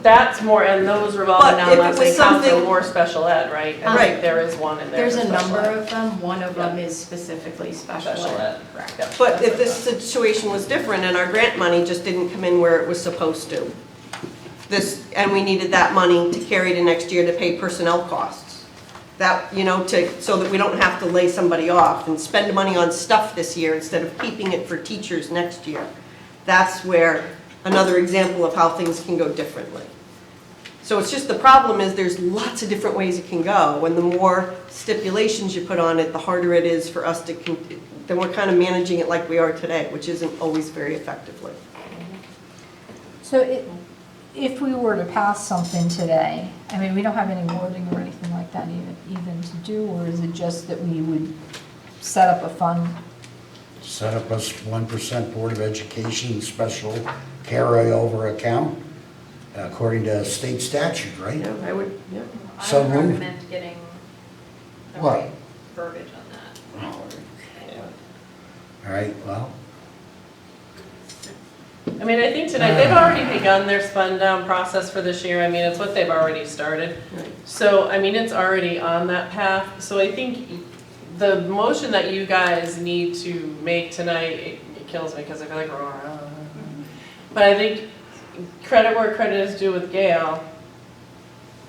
That's more, and those revolving But if it was non-lapsing accounts are something- more special ed, right? I Right. think there is one in there. There's for a special number ed. of them, one of them is specifically special Special ed. ed. Correct. Yeah, But that's if what this I thought. situation was different and our grant money just didn't come in where it was supposed to, and we needed that money to carry to next year to pay personnel costs, that, so that we don't have to lay somebody off and spend money on stuff this year instead of keeping it for teachers next year. That's where another example of how things can go differently. So it's just, the problem is there's lots of different ways it can go, and the more stipulations you put on it, the harder it is for us to, then we're kind of managing it like we are today, which isn't always very effectively. So if we were to pass something today, I mean, we don't have any wording or anything like that even to do, or is it just that we would set up a fund? Set up a 1% Board of Education special carryover account according to state statute, right? Yeah, I would, yeah. So I would moved. recommend getting the What? right verbiage on that. All right, well, I mean, I think tonight, they've already begun their spun down process for this year. I mean, it's what they've already started. Right. So, I mean, it's already on that path. So I think the motion that you guys need to make tonight, it kills me because I feel like we're but I think credit where credit is due with Gail.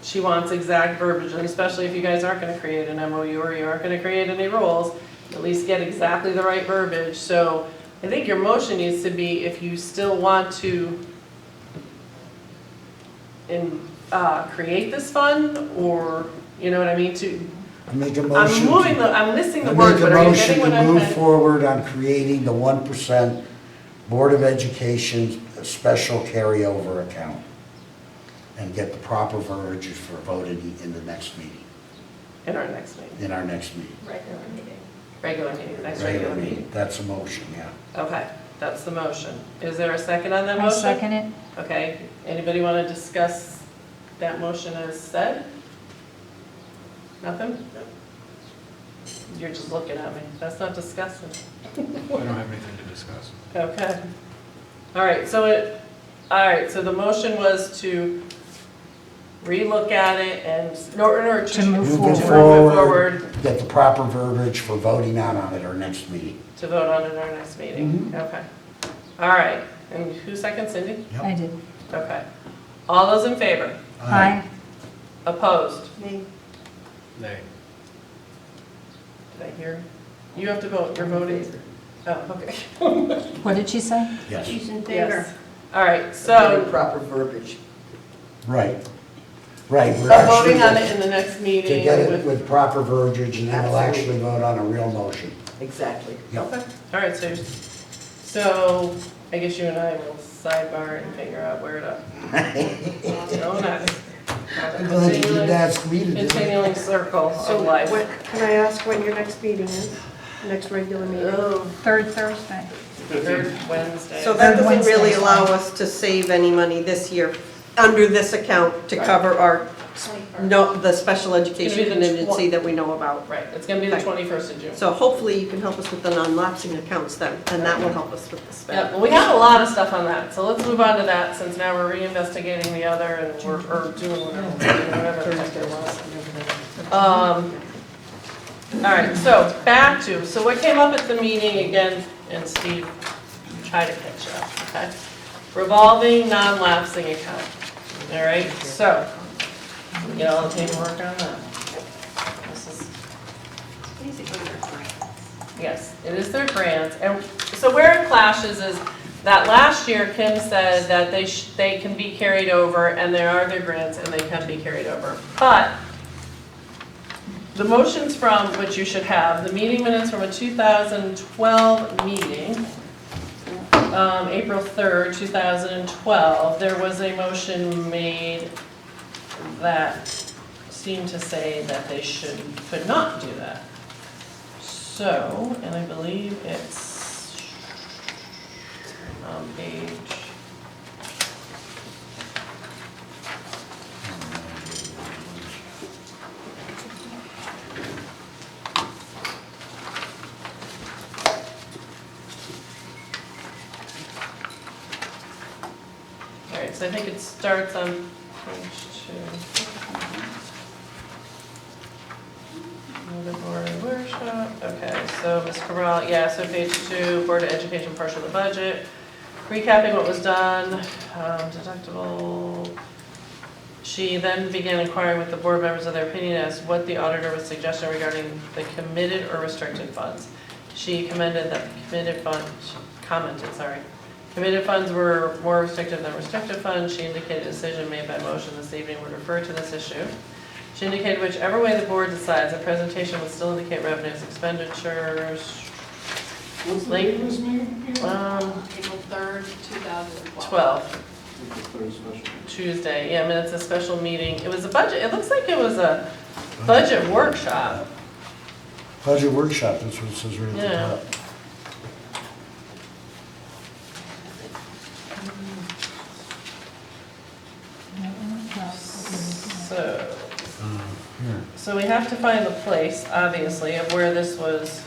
She wants exact verbiage, and especially if you guys aren't going to create an MOU or you aren't going to create any rules, at least get exactly the right verbiage. So I think your motion needs to be, if you still want to create this fund, or, you know what I mean, to, I make a motion. I'm missing the I word, make a but are you motion getting what to I'm move saying? forward on creating the 1% Board of Education special carryover account. and get the proper verbiage for voting in the next meeting, In our next meeting, in our next meeting. Regular meeting. regular meeting, next regular meeting. That's a motion, yeah. Okay, that's the motion. Is there a second on that I motion? second it. Okay, anybody want to discuss that motion as said? Nothing? You're just looking at me. That's not discussing. I don't have anything to discuss. Okay. All right, so the motion was to relook at it and, or To move Move it move forward. forward Get the proper verbiage for voting on it at our next meeting. to vote on in our next meeting. Okay. All right, and who seconds, Cindy? I did. Okay. All those in favor? Aye. Opposed? Me, Nay. Did I hear? You have to vote, you're voting. Oh, okay. What did she say? Yes, She's in favor. Yes. All right, so, Proper verbiage. right. Right. we're so voting on actually- it in the next To meeting get it with, with proper verbiage, and then we'll actually vote on a real motion. Exactly. Yep. okay, all right, so I guess you and I will sidebar and figure out where to. Oh, nice. I'm glad you didn't ask me to do it. Continuing circle so of life. can I ask when your next meeting is? Next regular meeting? Oh, Third Thursday. third Wednesday. So that Third doesn't really Wednesday. allow us to save any money this year under this account to Right. cover our, 21st. no, the special It's education gonna be the contingency that we know about. Right, it's gonna be the Okay. 21st of June. So hopefully you can help us with the non-lapsing accounts then, and that will help us with the Yeah, spend. well, we have a lot of stuff on that, so let's move on to that, since now we're reinvestigating the other and we're, or doing whatever the heck it was. All right, so back to, so what came up at the meeting again, and Steve, try to catch you up, okay? Revolving non-lapsing account, all right, so, we get all the paperwork on that. This is Yes, it is their grant, and so where it clashes is that last year Kim said that they can be carried over, and they are their grants, and they can be carried over. But the motions from, which you should have, the meeting minutes from a 2012 meeting, April 3rd, 2012, there was a motion made that seemed to say that they could not do that. So, and I believe it's on page, all right, so I think it starts on page 2. The board workshop, okay, so Ms. Cabral, yeah, so page 2, Board of Education portion of the budget, recapping what was done, deductible. She then began inquiring with the board members of their opinion as what the auditor was suggesting regarding the committed or restricted funds. She commented that the committed funds were more restricted than restricted funds. She indicated a decision made by motion this evening would refer to this issue. She indicated whichever way the board decides, the presentation would still indicate revenues, expenditures. What's the date of this meeting? April 3rd, 2012. 12, Tuesday, yeah, I mean, it's a special meeting. It was a budget, it looks like it was a budget workshop. Budget workshop, that's what it says right at the Yeah. top. So, Here. so we have to find the place, obviously, of where this was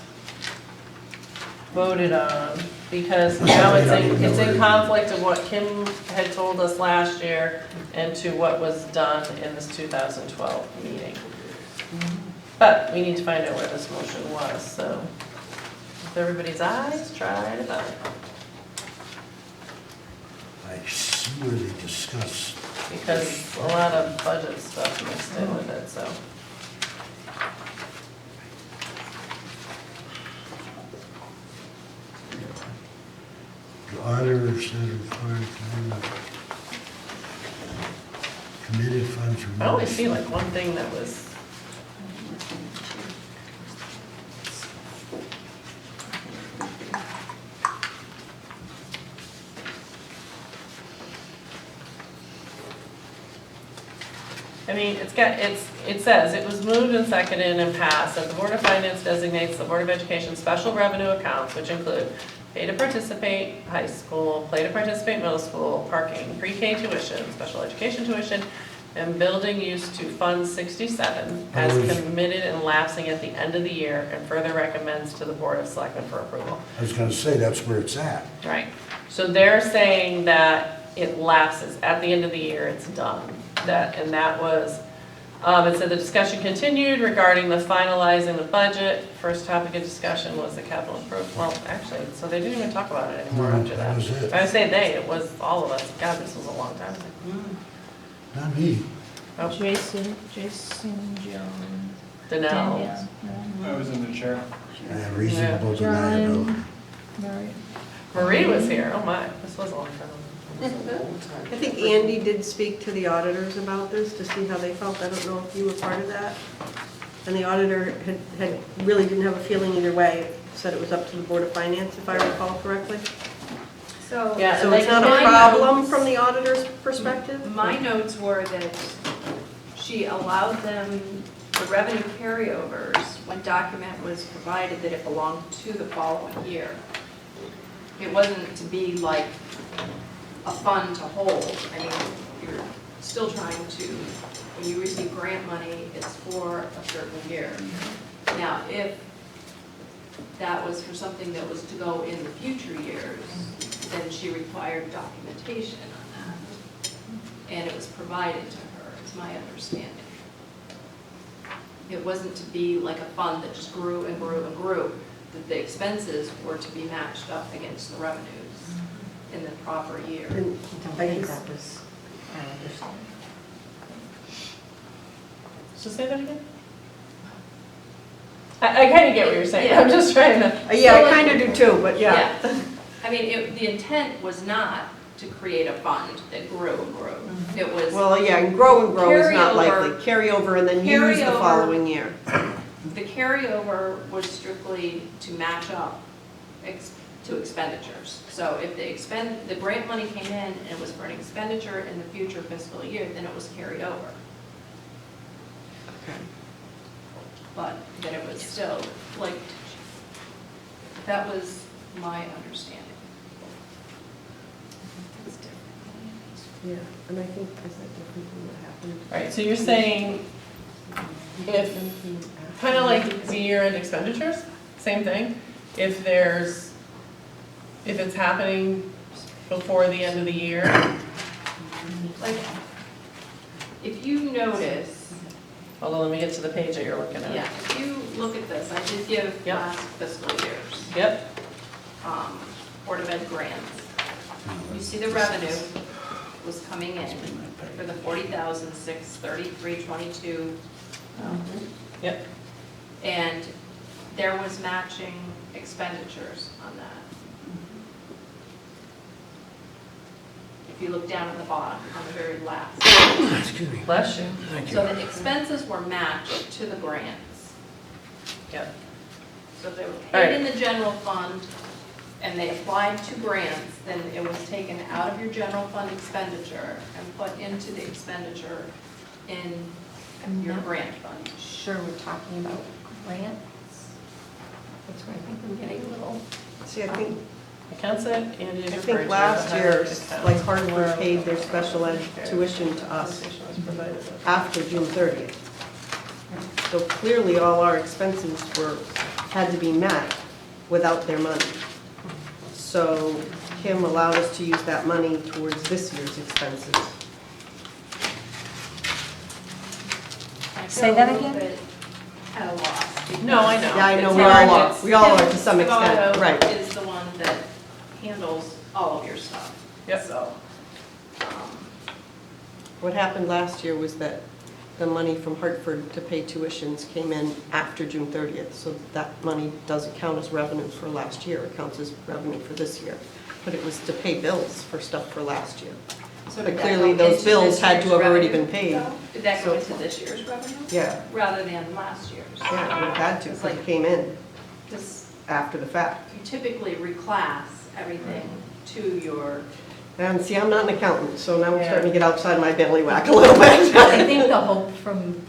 voted on, because now it's in conflict of what Kim had told us last year and to what was done in this 2012 meeting. But we need to find out where this motion was, so with everybody's eyes, try to find it. I see where they discuss. Because a lot of budget stuff mixed in with it, so. The auditor said required committed funds. I only see like one thing that was. I mean, it says, it was moved and seconded and passed that the Board of Finance designates the Board of Education special revenue accounts, which include pay to participate high school, play to participate middle school, parking, pre-K tuition, special education tuition, and building use to Fund 67 as committed and lapsing at the end of the year, and further recommends to the Board of Selectmen for approval. I was gonna say, that's where it's at. Right. So they're saying that it lapses at the end of the year, it's done. That was, it said the discussion continued regarding the finalizing the budget. First topic of discussion was the capital improvement. Well, actually, so they didn't even talk about it anymore No, after that that. was it. I say they, it was all of us. God, this was a long time ago. Not me. Oh, Jason Jones. Danelle. I was in the chair. Reasonable deniability. John, Murray. Marie was here. Oh my, this was a long time ago. I think Andy did speak to the auditors about this to see how they felt. I don't know if you were part of that. And the auditor had really didn't have a feeling either way. Said it was up to the Board of Finance, if I recall correctly. So. Yeah, So and it's they- not a my problem notes- from the auditor's perspective? My notes were that she allowed them the revenue carryovers when document was provided that it belonged to the following year. It wasn't to be like a fund to hold. I mean, you're still trying to, when you receive grant money, it's for a certain year. Now, if that was for something that was to go in the future years, then she required documentation on that. And it was provided to her, is my understanding. It wasn't to be like a fund that just grew and grew and grew, that the expenses were to be matched up against the revenues in the proper year. And I think that was, I understand. So say that again? I kind of get what you're saying. Yeah. I'm just trying to. Yeah, I kind of do too, but yeah. I mean, the intent was not to create a fund that grew and grew. It was, Well, yeah, and grow is not Carryover. likely. Carry over and then use the Carryover. following year. the carryover was strictly to match up to expenditures. So if the grant money came in and it was for an expenditure in the future fiscal year, then it was carried over. But that it was still, like, that was my understanding. Yeah, and I think, is that different from what happened? Right, so you're saying if, kind of like the year-end expenditures, same thing? If it's happening before the end of the year, Like, if you notice, although let me get to the page that you're looking at. yeah, if you look at this, I did give Yep. last fiscal years, Yep, Board of Ed grants. You see the revenue was coming in for the 40,633.22. yep, And there was matching expenditures on that. If you look down at the bottom, on the very last. bless you. So the expenses were matched to the grants. Yep, So if they were Right. paid in the general fund and they applied to grants, then it was taken out of your general fund expenditure and put into the expenditure in your grant fund. Sure, we're talking about grants. That's where I think I'm getting a little. See, I think, accounts that Andy is I referring think to. last the year, accounts like Hartford where paid their special ed tuition to us compensation was provided. after June 30th. So clearly, all our expenses had to be met without their money. So Kim allowed us to use that money towards this year's expenses. I Say feel that a little again? bit at a loss. No, I know. Yeah, I know, It's we hard, all are. it's- We all are to some extent, Scotto right. is the one that handles all of your stuff. Yep. So, What happened last year was that the money from Hartford to pay tuitions came in after June 30th, so that money doesn't count as revenue for last year, it counts as revenue for this year. But it was to pay bills for stuff for last year. so But did that clearly, go those into bills this had to year's have already revenue, been paid. though? Did that go So- into this year's revenue? Yeah, Rather than last year's? yeah, it would have had to, because it came in Because after the fact. you typically reclass everything to your And see, I'm not an accountant, so now I'm Yeah. starting to get outside my bailiwick a little bit. I think the hope from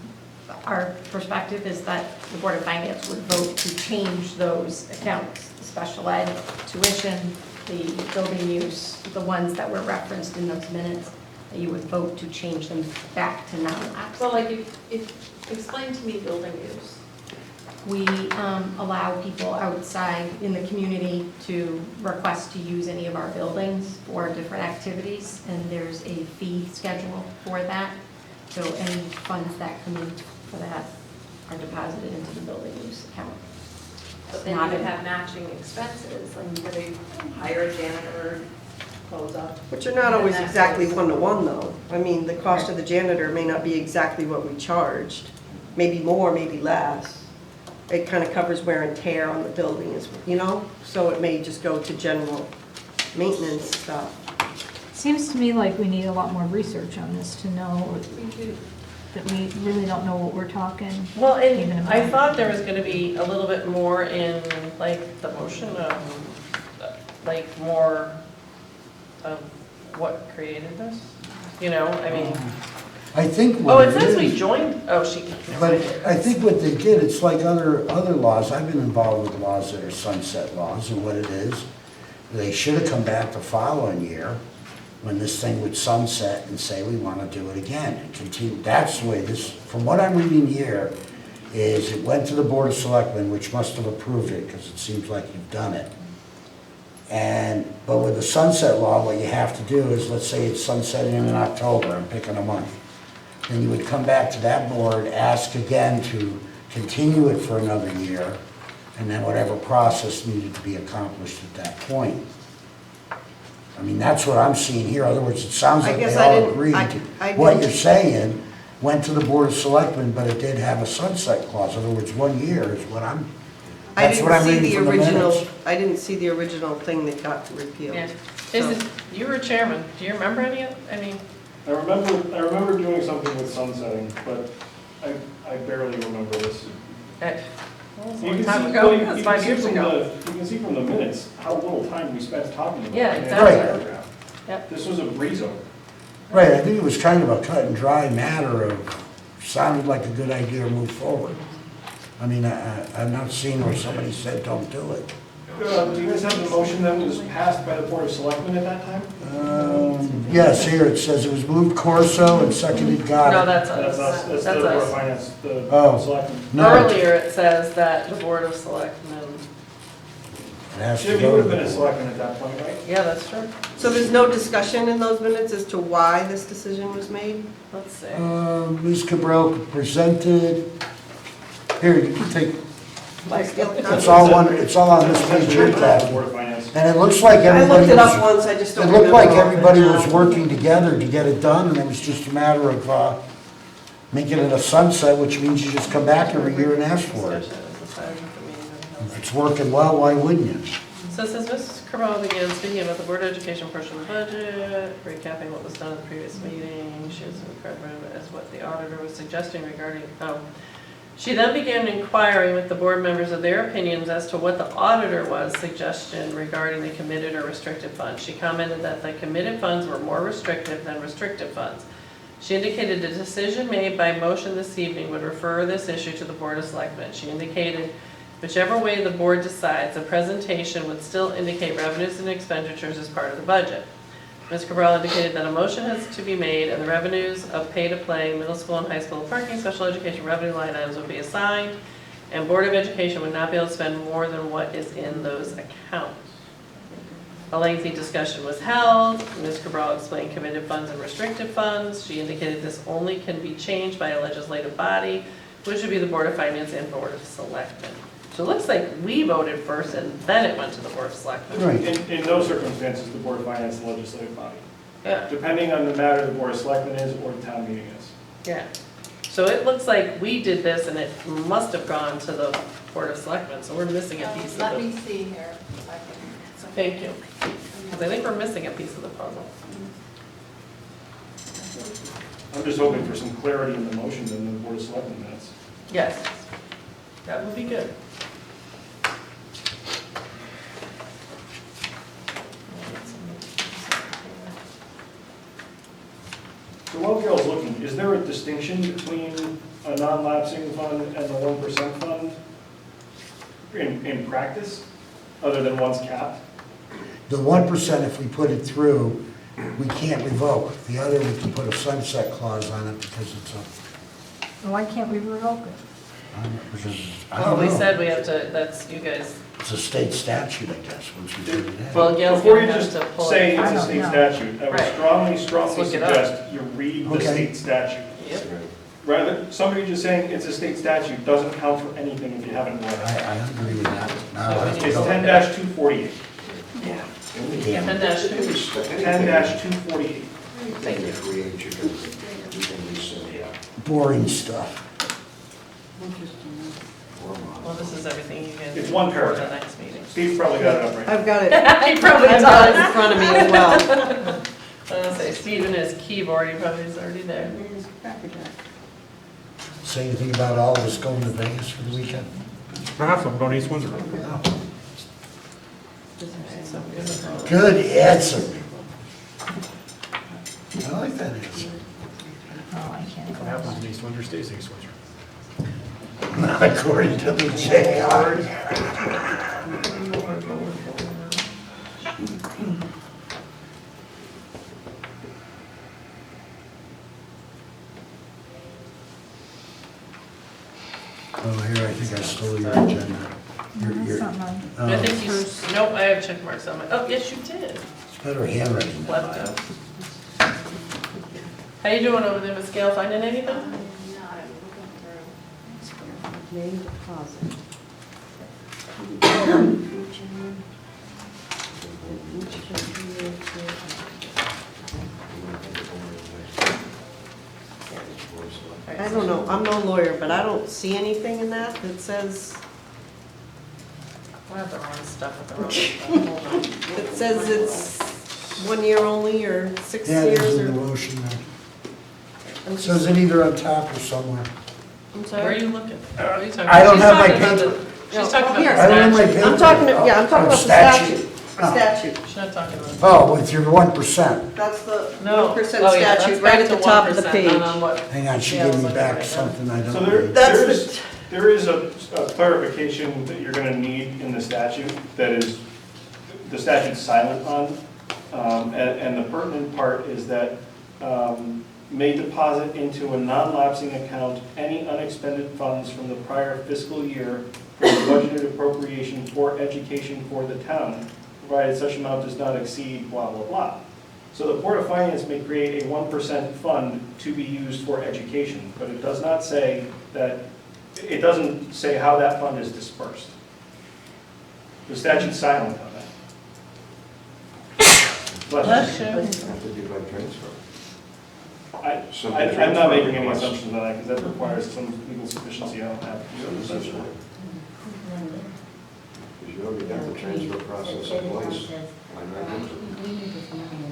our perspective is that the Board of Finance would vote to change those accounts, the special ed, tuition, the building use, the ones that were referenced in those minutes, that you would vote to change them back to non-lapse. So like, explain to me building use. We allow people outside in the community to request to use any of our buildings for different activities, and there's a fee schedule for that. So any funds that come in for that are deposited into the building use account. But then you would have matching expenses, like you could hire a janitor, close up. Which are not always And that exactly goes- one-to-one, though. I mean, the cost of the janitor may not be exactly what we charged. Maybe more, maybe less. It kind of covers wear and tear on the building, So it may just go to general maintenance stuff. Seems to me like we need a lot more research on this to know that we really don't know what we're talking. Well, Even and about- I thought there was gonna be a little bit more in, like, the motion of, like, more of what created this, I mean, I think oh, what it it says we is, joined, but I think what they did, it's like other laws, I've been involved with laws that are sunset laws, and what it is, they should have come back the following year when this thing would sunset and say, we want to do it again, and continue. That's the way this, from what I'm reading here, is it went to the Board of Selectmen, which must have approved it, because it seems like you've done it. But with the sunset law, what you have to do is, let's say it's sunsetting in October, I'm picking a month. Then you would come back to that board, ask again to continue it for another year, and then whatever process needed to be accomplished at that point. I mean, that's what I'm seeing here. In other words, it sounds I like guess they I all didn't- agreed. I What didn't- you're saying went to the Board of Selectmen, but it did have a sunset clause. In other words, 1 year is what I'm, I that's what didn't I'm see reading the from the original. minutes. I didn't see the original thing that got repealed. Yeah. Jason, you were chairman, do you remember any of, I remember doing something with sunsetting, but I barely remember this. that was a You long can time see- ago, well, that was you 5 can see years from ago. the- You can see from the minutes how little time we spent talking about it. Yeah, in that exactly. paragraph. Yep. This was a breeze over. Right, I think it was kind of a cut and dry matter of, sounded like a good idea to move forward. I mean, I'm not seeing where somebody said, don't do it. Do you guys have the motion that was passed by the Board of Selectmen at that time? Yes, here it says it was moved Corso and seconded No, Goddard. that's That's us. us, that's That's the Board of us. Finance, the Oh. Selectmen. No, Earlier, it says that the Board of Selectmen, it has to Jim, you go would to have been a the- selectman at that point, right? yeah, that's true. So there's no discussion in those minutes as to why this decision was made? Let's see. Ms. Cabral presented, here, you can take, it's all on this page here, The Kathy. Board of Finance. And it looks like I everybody looked it up was, once, I just don't it remember. looked like all of it everybody now. was working together to get it done, and it was just a matter of, making it a sunset, which means you just come back every year and ask for it. Discussion is the size of the meeting. If it's working well, why wouldn't you? So it says, Ms. Cabral began speaking about the Board of Education portion of the budget, recapping what was done at the previous meeting. She was incredib as what the auditor was suggesting regarding, She then began inquiring with the board members of their opinions as to what the auditor was suggestion regarding the committed or restricted funds. She commented that the committed funds were more restrictive than restricted funds. She indicated the decision made by motion this evening would refer this issue to the Board of Selectmen. She indicated whichever way the board decides, the presentation would still indicate revenues and expenditures as part of the budget. Ms. Cabral indicated that a motion has to be made and the revenues of pay-to-play middle school and high school parking special education revenue line items would be assigned, and Board of Education would not be able to spend more than what is in those accounts. A lengthy discussion was held. Ms. Cabral explained committed funds and restricted funds. She indicated this only can be changed by a legislative body, which would be the Board of Finance and Board of Selectmen. So it looks like we voted first and then it went to the Board of Selectmen. Right. In those circumstances, the Board of Finance is the legislative body. Yeah, Depending on the matter the Board of Selectmen is or the town meeting is. yeah. So it looks like we did this and it must have gone to the Board of Selectmen, so we're missing a piece of Let me the, see here. if I can- thank you. Because I think we're missing a piece of the puzzle. I'm just hoping for some clarity in the motions in the Board of Selectmen minutes. Yes, that would be good. Carol's looking, is there a distinction between a non-lapsing fund and the 1% fund in practice, other than one's capped? The 1%, if we put it through, we can't revoke. The other, we can put a sunset clause on it because it's a, Why can't we revoke it? because, I Well, don't we know. said we have to, that's you guys, It's a state statute, I guess, once we put it in. well, Gail's Before gonna you have just to pull say it. it's I a don't state know. statute, I would Right. strongly Let's look it up. suggest you read the Okay. state statute. Yep. Rather, somebody just saying it's a state statute doesn't count for anything if you haven't read it. I agree with that. Now, I have to It's go- 10-248. Yeah. Yeah. 10-2. 10-248. Thank you. Create, you can rescind. Boring stuff. Well, this is everything you can. It's one for paragraph. the next meeting. Steve's probably got it up right now. I've got it, He probably I've got it in does. front of me as well. I was gonna say, Steve and his keyboard, he probably is already there. It is Cracker Jack. Say anything about all this going to Vegas for the weekend? Perhaps I'm going to East Windsor. So good with all- Good answer. I like that answer. Oh, I can't What go. happens in East Windsor stays in East Windsor. Not according to the JR. Oh, here, I think I stole your agenda. That's not mine. I think you, nope, I have check marks on my, oh, yes, you did. It's better handwriting than Left mine. out. How you doing over there, Miss Gail, finding anything? Name deposit. I don't know, I'm no lawyer, but I don't see anything in that that says, I have the wrong stuff with the wrong stuff, hold on. that says it's 1 year only or 6 Yeah, years there's in the or. motion there. I'm It just- says it either on top or somewhere. I'm Where are sorry. you looking? What are you talking I don't about? have my She's talking about paper. the- She's talking about here. the I don't have my statute. paper. I'm talking, yeah, I'm talking about the statute. Oh. The statute. She's not talking about. Oh, with your 1%. That's the No. 1% Oh, yeah, statute that's right back at the to top of the 1%, page. not on what- Hang on, she Yeah, gave I was me looking back right now. something I So don't there, need. That's there is a clarification that you're gonna need in the statute that is, the statute's silent on. And the pertinent part is that, may deposit into a non-lapsing account any unexpended funds from the prior fiscal year for the budgeted appropriation for education for the town, provided such amount does not exceed blah, blah, blah. So the Board of Finance may create a 1% fund to be used for education, but it does not say that, it doesn't say how that fund is dispersed. The statute's silent on that. Bless you. Have to be by transfer. I'm not making any assumptions on that, because that requires some legal sufficiency I don't have. Because you already got the transfer process in place. I'm not into it.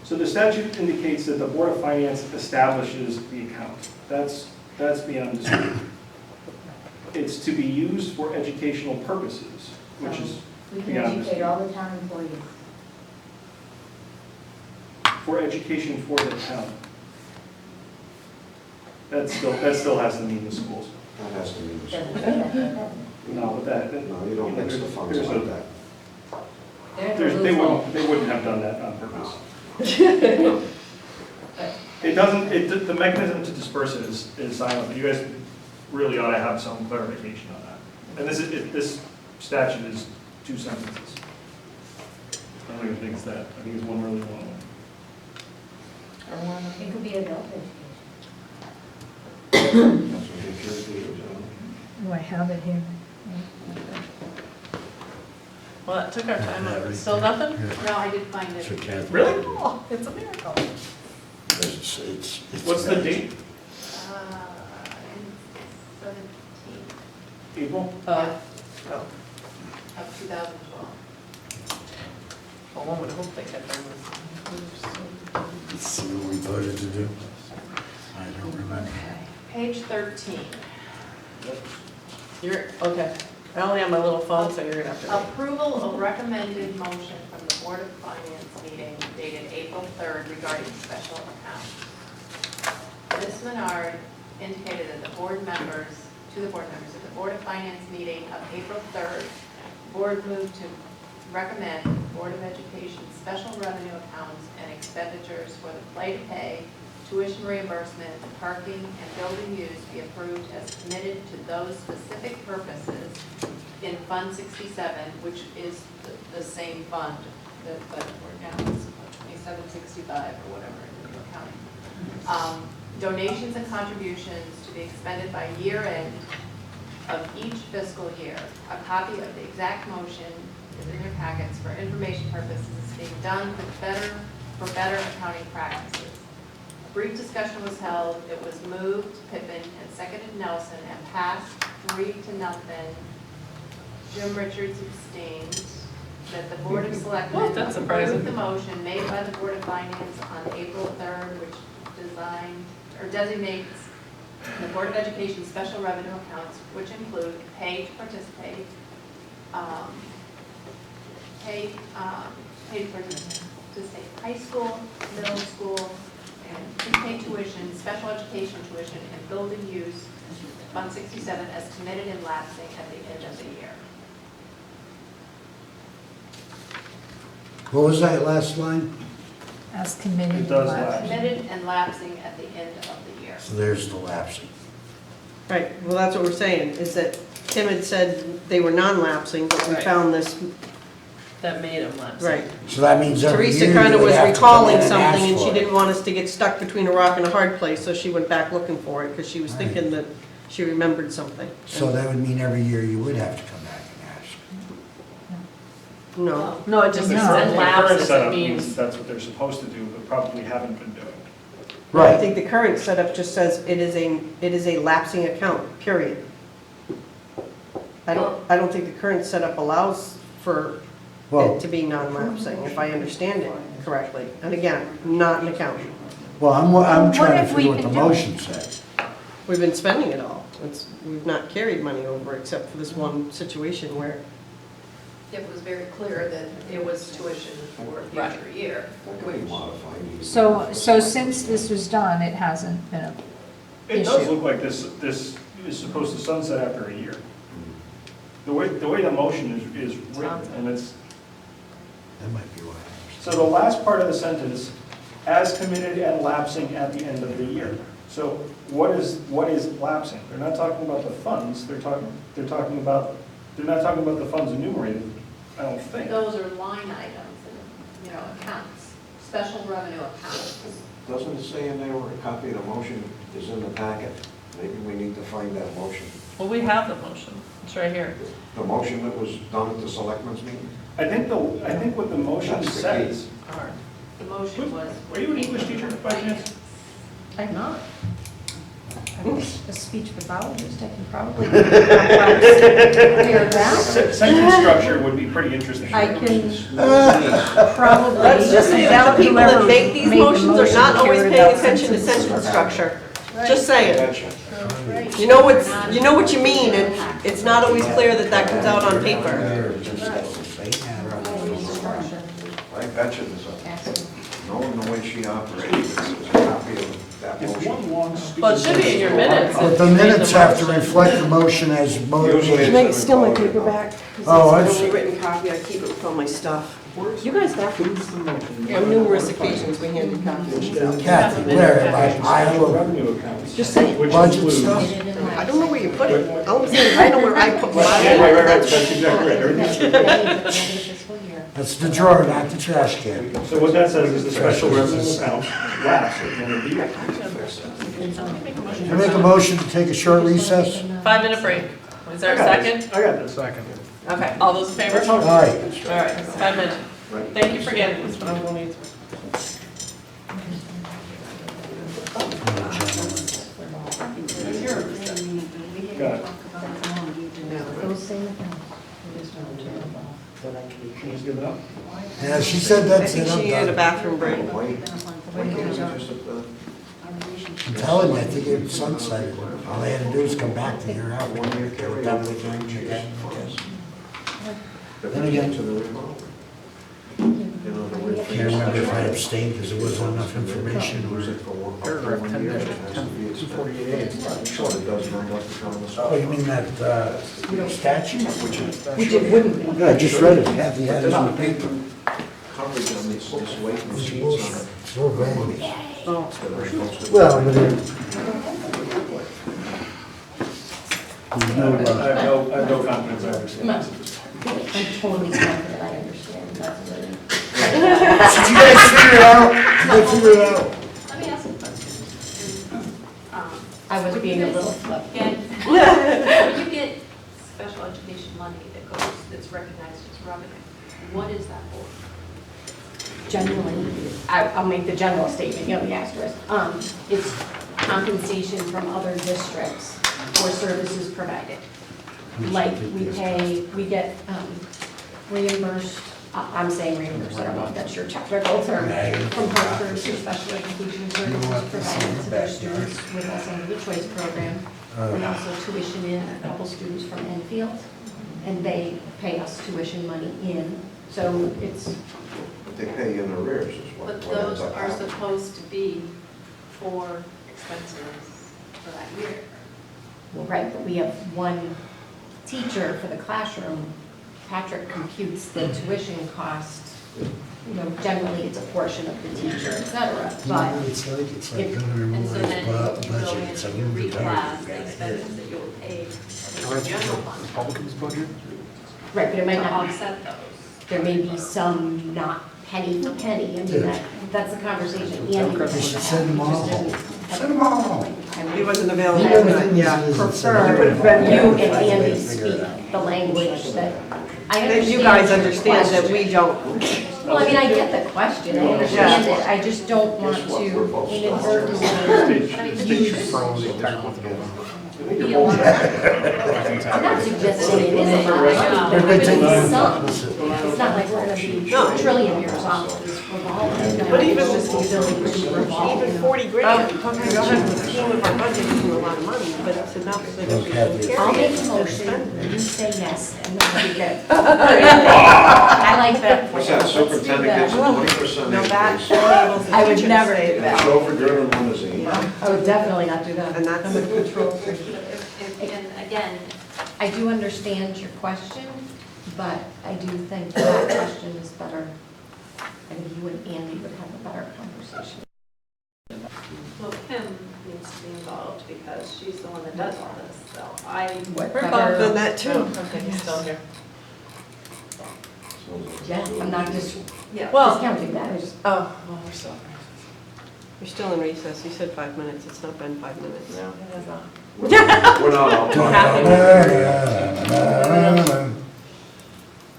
So the statute indicates that the Board of Finance establishes the account. That's beyond dispute. It's to be used for educational purposes, which is We can beyond educate dispute. all the town employees. For education for the town. That still has to mean the schools. That has to mean the Doesn't school. say that, does it? No, you don't mix the funds there's a- like that. There's a loophole. They wouldn't have done that on purpose. It doesn't, the mechanism to disperse it is silent. You guys really ought to have some clarification on that. And this statute is 2 sentences. I don't even think it's that. I think it's one really long one. It could be adult education. That's what they should do, Oh, I have it here. Well, that took our time out. Still nothing? No, I did find So it. Kathy- Really? Oh, it's a miracle. It's. What's the date? In 17 April? Oh. of 2012. Well, one would hope they kept them with. Let's see what we voted to do. I don't remember. Page 13. You're, okay. I only have my little phone, so you're gonna have to. Approval of recommended motion from the Board of Finance meeting dated April 3rd regarding special accounts. Ms. Menard indicated that the board members, at the Board of Finance meeting of April 3rd, the board moved to recommend Board of Education special revenue accounts and expenditures for the play to pay, tuition reimbursement, parking, and building use be approved as committed to those specific purposes in Fund 67, which is the same fund that, but we're now, it's 2765 or whatever in the accounting. Donations and contributions to be expended by year end of each fiscal year. A copy of the exact motion is in your packets for information purposes. It's being done for better accounting practices. A brief discussion was held. It was moved Pippin and seconded Nelson and passed 3-0. Jim Richards abstained. That the Board of Selectmen Well, that's surprising. approved the motion made by the Board of Finance on April 3rd, which designates the Board of Education special revenue accounts, which include pay to participate, pay to participate high school, middle school, and prepaid tuition, special education tuition, and building use, Fund 67, as committed and lapsing at the end of the year. What was that last line? As committed. It does to lapse. Committed and lapsing at the end of the year. So there's the lapsing. Right, well, that's what we're saying, is that Tim had said they were non-lapsing, but we Right. found this, That made him lapse. right. So that means every year Teresa you kind of would was have to come in recalling and something, ask and she for it. didn't want us to get stuck between a rock and a hard place, so she went back looking for it, because she was Right. thinking that she remembered something. So that would mean every year you would have to come back and ask. No, No, it just No. said The current lapses, it setup means. means that's what they're supposed to do, but probably haven't been doing. I Right, think the current setup just says it is a lapsing account, period. I don't think the current setup allows for well, it to be non-lapsing, if I understand it correctly. And again, not an accountant. well, I'm What trying to if we figure what the can do? motion says. We've been spending it all. We've not carried money over except for this one situation where, It was very clear that it was tuition for a future year. So since this was done, it hasn't been a It does issue. look like this is supposed to sunset after a year. The way the motion is written, and it's, That might be why. so the last part of the sentence, as committed and lapsing at the end of the year. So what is lapsing? They're not talking about the funds, they're not talking about the funds enumerated, I don't think. Those are line items, and, accounts, special revenue accounts. Doesn't it say in there where a copy of the motion is in the packet? Maybe we need to find that motion. Well, we have the motion. It's right here. The motion that was done at the selectmen's meeting? I think what the motion That's the says. The motion was. Are you an English teacher by chance? I'm not. I'm a speech pathologist, I can probably clear that. Sentence structure would be pretty interesting. I can probably. let's just say that the people that make these Made the motions are motion not to always carry paying that attention to sentence. sentence structure. Just saying. Gotcha. You know what you mean, and it's not always clear that that comes out on paper. I bet you there's knowing the way she operates, there's a copy of that It's motion. one long stupid. Well, it should be in your minutes. But the minutes have to reflect the motion as Usually motivated. it's Can I steal my paperback? Oh, I It's the see. only written copy, I keep it with all my stuff. You guys have on numerous occasions, we handed copies. Kathy, where, like Iowa Revenue accounts. Just saying. Which budget includes- stuff? I don't know where you put it. All I'm saying is I know where I put Yeah, mine. right, that's exactly right. Everything's- That's the drawer, not the trash can. So what that says is the special revenue account lapse at the end of the year. Can I make a motion to take a short recess? 5-minute break. Is there a I got this. second? I got this. Second. Okay, all those in favor? All right. All right, 5 minutes. Thank you for getting this, but I'm going to need Got it. Can you just give it up? Yeah, she said I that's think it, she I'm needed a done. bathroom break. Why can't we just at the I'm telling you, I think it's sunset. All they had to do is come back the year out. One-year They were carryover. done with it, you get- But Then we again- get to the remodeling. You know, the way I can't remember if I abstained because there wasn't enough information or. use it for one, up to Paragraph 1 10 year, dash it has to be 10, expended. 248A. Sure, it does end up becoming a. Oh, you mean that statute? Which it wouldn't be. Yeah, I just read it. Kathy had it on the paper. Coverage on this weight It's machines bullshit. on it. So vague. that are supposed to- Well, but it. I have no confidence I understand. I'm totally confident I understand, that's really. Did you guys figure it out? Did you figure it out? Let me ask you a question. I was being a little flip. When you get special education money that goes, that's recognized as revenue, what is that for? Generally, I'll make the general statement, you know, the asterisk. It's compensation from other districts for services provided. Like we get reimbursed, I'm saying reimbursed, I don't know if that's your technical term, from Hartford for special education services provided to their students with us under the choice program. We also tuition in a couple students from Enfield, and they pay us tuition money in. So it's, They pay in arrears is what. But what ends those up are happening. supposed to be for expenses for that year. right, but we have one teacher for the classroom. Patrick computes the tuition cost, you know, generally it's a portion of the teacher, et cetera, but It's like if- Governor And so Moore's then you budget. go in It's a and you little bit reclass hard. the expenses that you'll pay All in right, the general fund Republicans budget? right, but it might to not be, offset those. there may be some not penny for penny, I mean, that's the conversation Andy was They should having. send them all. Just didn't- Send them all. I would He wasn't available You know, the tonight, thing yeah. is, prefer you and Andy speak the language that, I That understand you guys your understand that we question. don't. Well, I mean, I get the question, I understand it, I just don't want Guess what? We're both to inadvertently State for the entire month of November. Be a lot. I'm not suggesting it isn't, but Everybody it's take mine. some. It's not like we're gonna be No. trillionaires off this revolving. But even just the ability to revolve. Even 40 grand, okay, go ahead, the scheme of our budget isn't a lot of money, but it's enough so that we can carry it. I'll make a and motion, spend it. you say yes, and then we get. I like that. What's that, Let's do superintendent that. gets a 20% Now that increase. enables the I would teacher to never say do that. that. Chauffeur driven limousine. I would definitely not do that. And that's the control freak. And again, I do understand your question, but I do think that question is better. I think you and Andy would have a better conversation. well, Kim needs to be involved because she's the one that does all this, so I. What We're better- bumping that Oh, too. okay, he's still here. Yeah, I'm not just Yeah. discounting that, I just, Oh, well, we're still. You're still in recess, you said 5 minutes, it's not been 5 minutes. No, it is not. We're not all talking. Happy.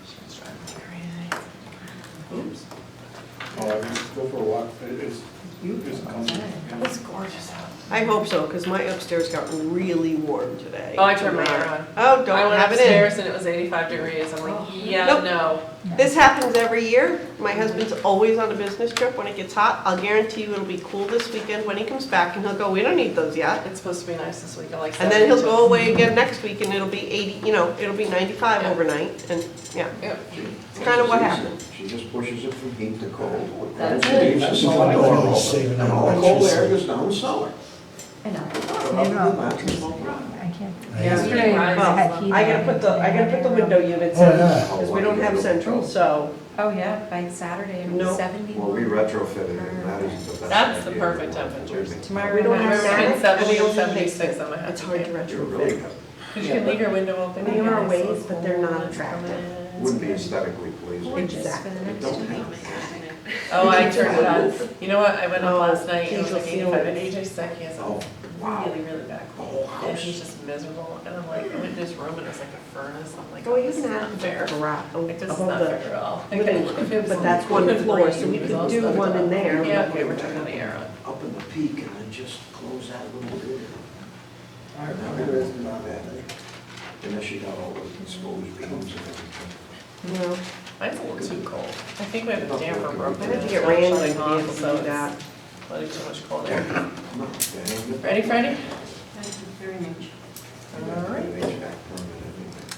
She's driving me crazy. Oops. Go for a walk. It's comfortable. It's gorgeous out. I hope so, because my upstairs got really warm today. Oh, I turned my air on. Oh, I don't went have it upstairs in. and it was 85 degrees. I'm like, yeah, Nope. no. This happens every year. My husband's always on a business trip. When it gets hot, I'll guarantee you it'll be cool this weekend when he comes back, and he'll go, we don't need those yet. It's supposed to be nice this week. I like And then he'll 72. go away again next week, and it'll be 80, you know, it'll be 95 Yeah. overnight, and, yeah. Yeah. It's kind of what happened. She just pushes it from heat to cold. That's She it. leaves the front door open, and all the cold air goes down the cellar. I know. Other than that, there's no problem. I can't. Yeah. Yesterday, I had heat I on. gotta put the window units Oh, in, yeah. because we don't have central, so. Oh, yeah, by Saturday, it'll be No. 71. Well, we retrofitted it, and that isn't the best. That's the idea. perfect temperatures. Tomorrow We don't night. have It's been that, 70 and we and don't have 76 on my house. It's hard to You're really retrofit. good. Because you can leave your window open. There are anyways, ways, so it's but they're cool not and it's attractive. coming in. Wouldn't be aesthetically pleasing. Exactly. It don't have. Oh, I turned it on. You know what? I went up Oh, last night and it was like diesel 85 fuel. and AJ's sick. He has a Oh, wow. really, really bad cold. And he's just miserable. And I'm like, I went to his room and it's like a furnace. I'm like, Oh, you this is can not have fair. a garage, Like, this is above not the fair at all. living room, but that's one floor, so we could do one in there. Yeah, okay, we're turning the air on. Up in the peak and then just close that little bit. Not bad. And then she got all the exposed beams and everything. No, Mine's a little too cold. I think we have a damper broken. I have to in. get It's Randy not to be shutting able off, to so do that. letting too much cold air. Okay. Ready, Freddie? Thank you very much. All right. HVAC permit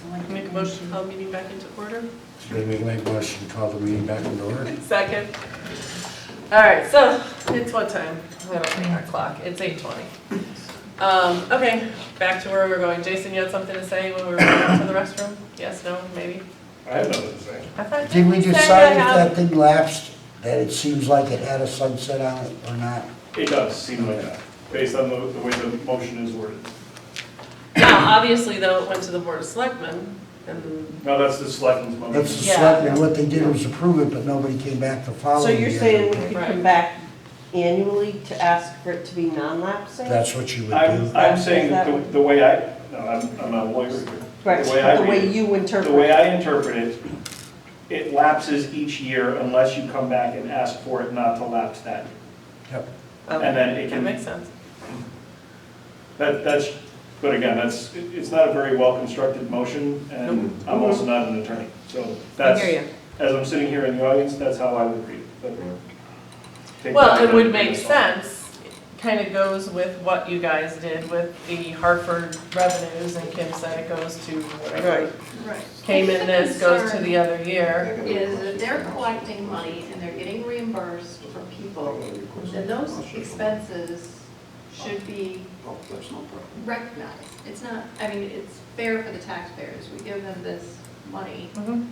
anyway. Make a motion to call meeting back into order. Should we make a motion to call the meeting back into order? Second. All right, so it's what time? I don't think our clock. It's 8:20. Okay, back to where we were going. Jason, you had something to say when we were going out to the restroom? Yes, no, maybe? I have nothing to say. I thought Did we you said decide I if have- that thing lapsed, that it seems like it had a sunset on it or not? It does seem like that, based on the way the motion is worded. Now, obviously, though, it went to the Board of Selectmen, and, No, that's the selectmen's motion. That's the Yeah. selectmen, what they did was approve it, but nobody came back the So following year. you're saying we could Right. come back annually to ask for it to be non-lapsing? That's what you would I'm do. saying that the way I, no, I'm not a lawyer here. Right, The way I the way read it- you The interpret way it. I interpret it, it lapses each year unless you come back and ask for it not to lapse that year. Yep. And then it that can, makes sense. that's, but again, it's not a very well-constructed motion, and I'm also not an attorney. So I that's, hear you. as I'm sitting here in the audience, that's how I would read it. But take Well, that it would with a make grain of salt. sense, kind of goes with what you guys did with the Hartford revenues, and Kim said it goes to whatever. Right. Right. Came in this, goes to the other year. Is that they're collecting money and they're getting reimbursed for people, then those expenses should be Oh, that's no problem. recognized. It's not, I mean, it's fair for the taxpayers. We give them this money Mhm.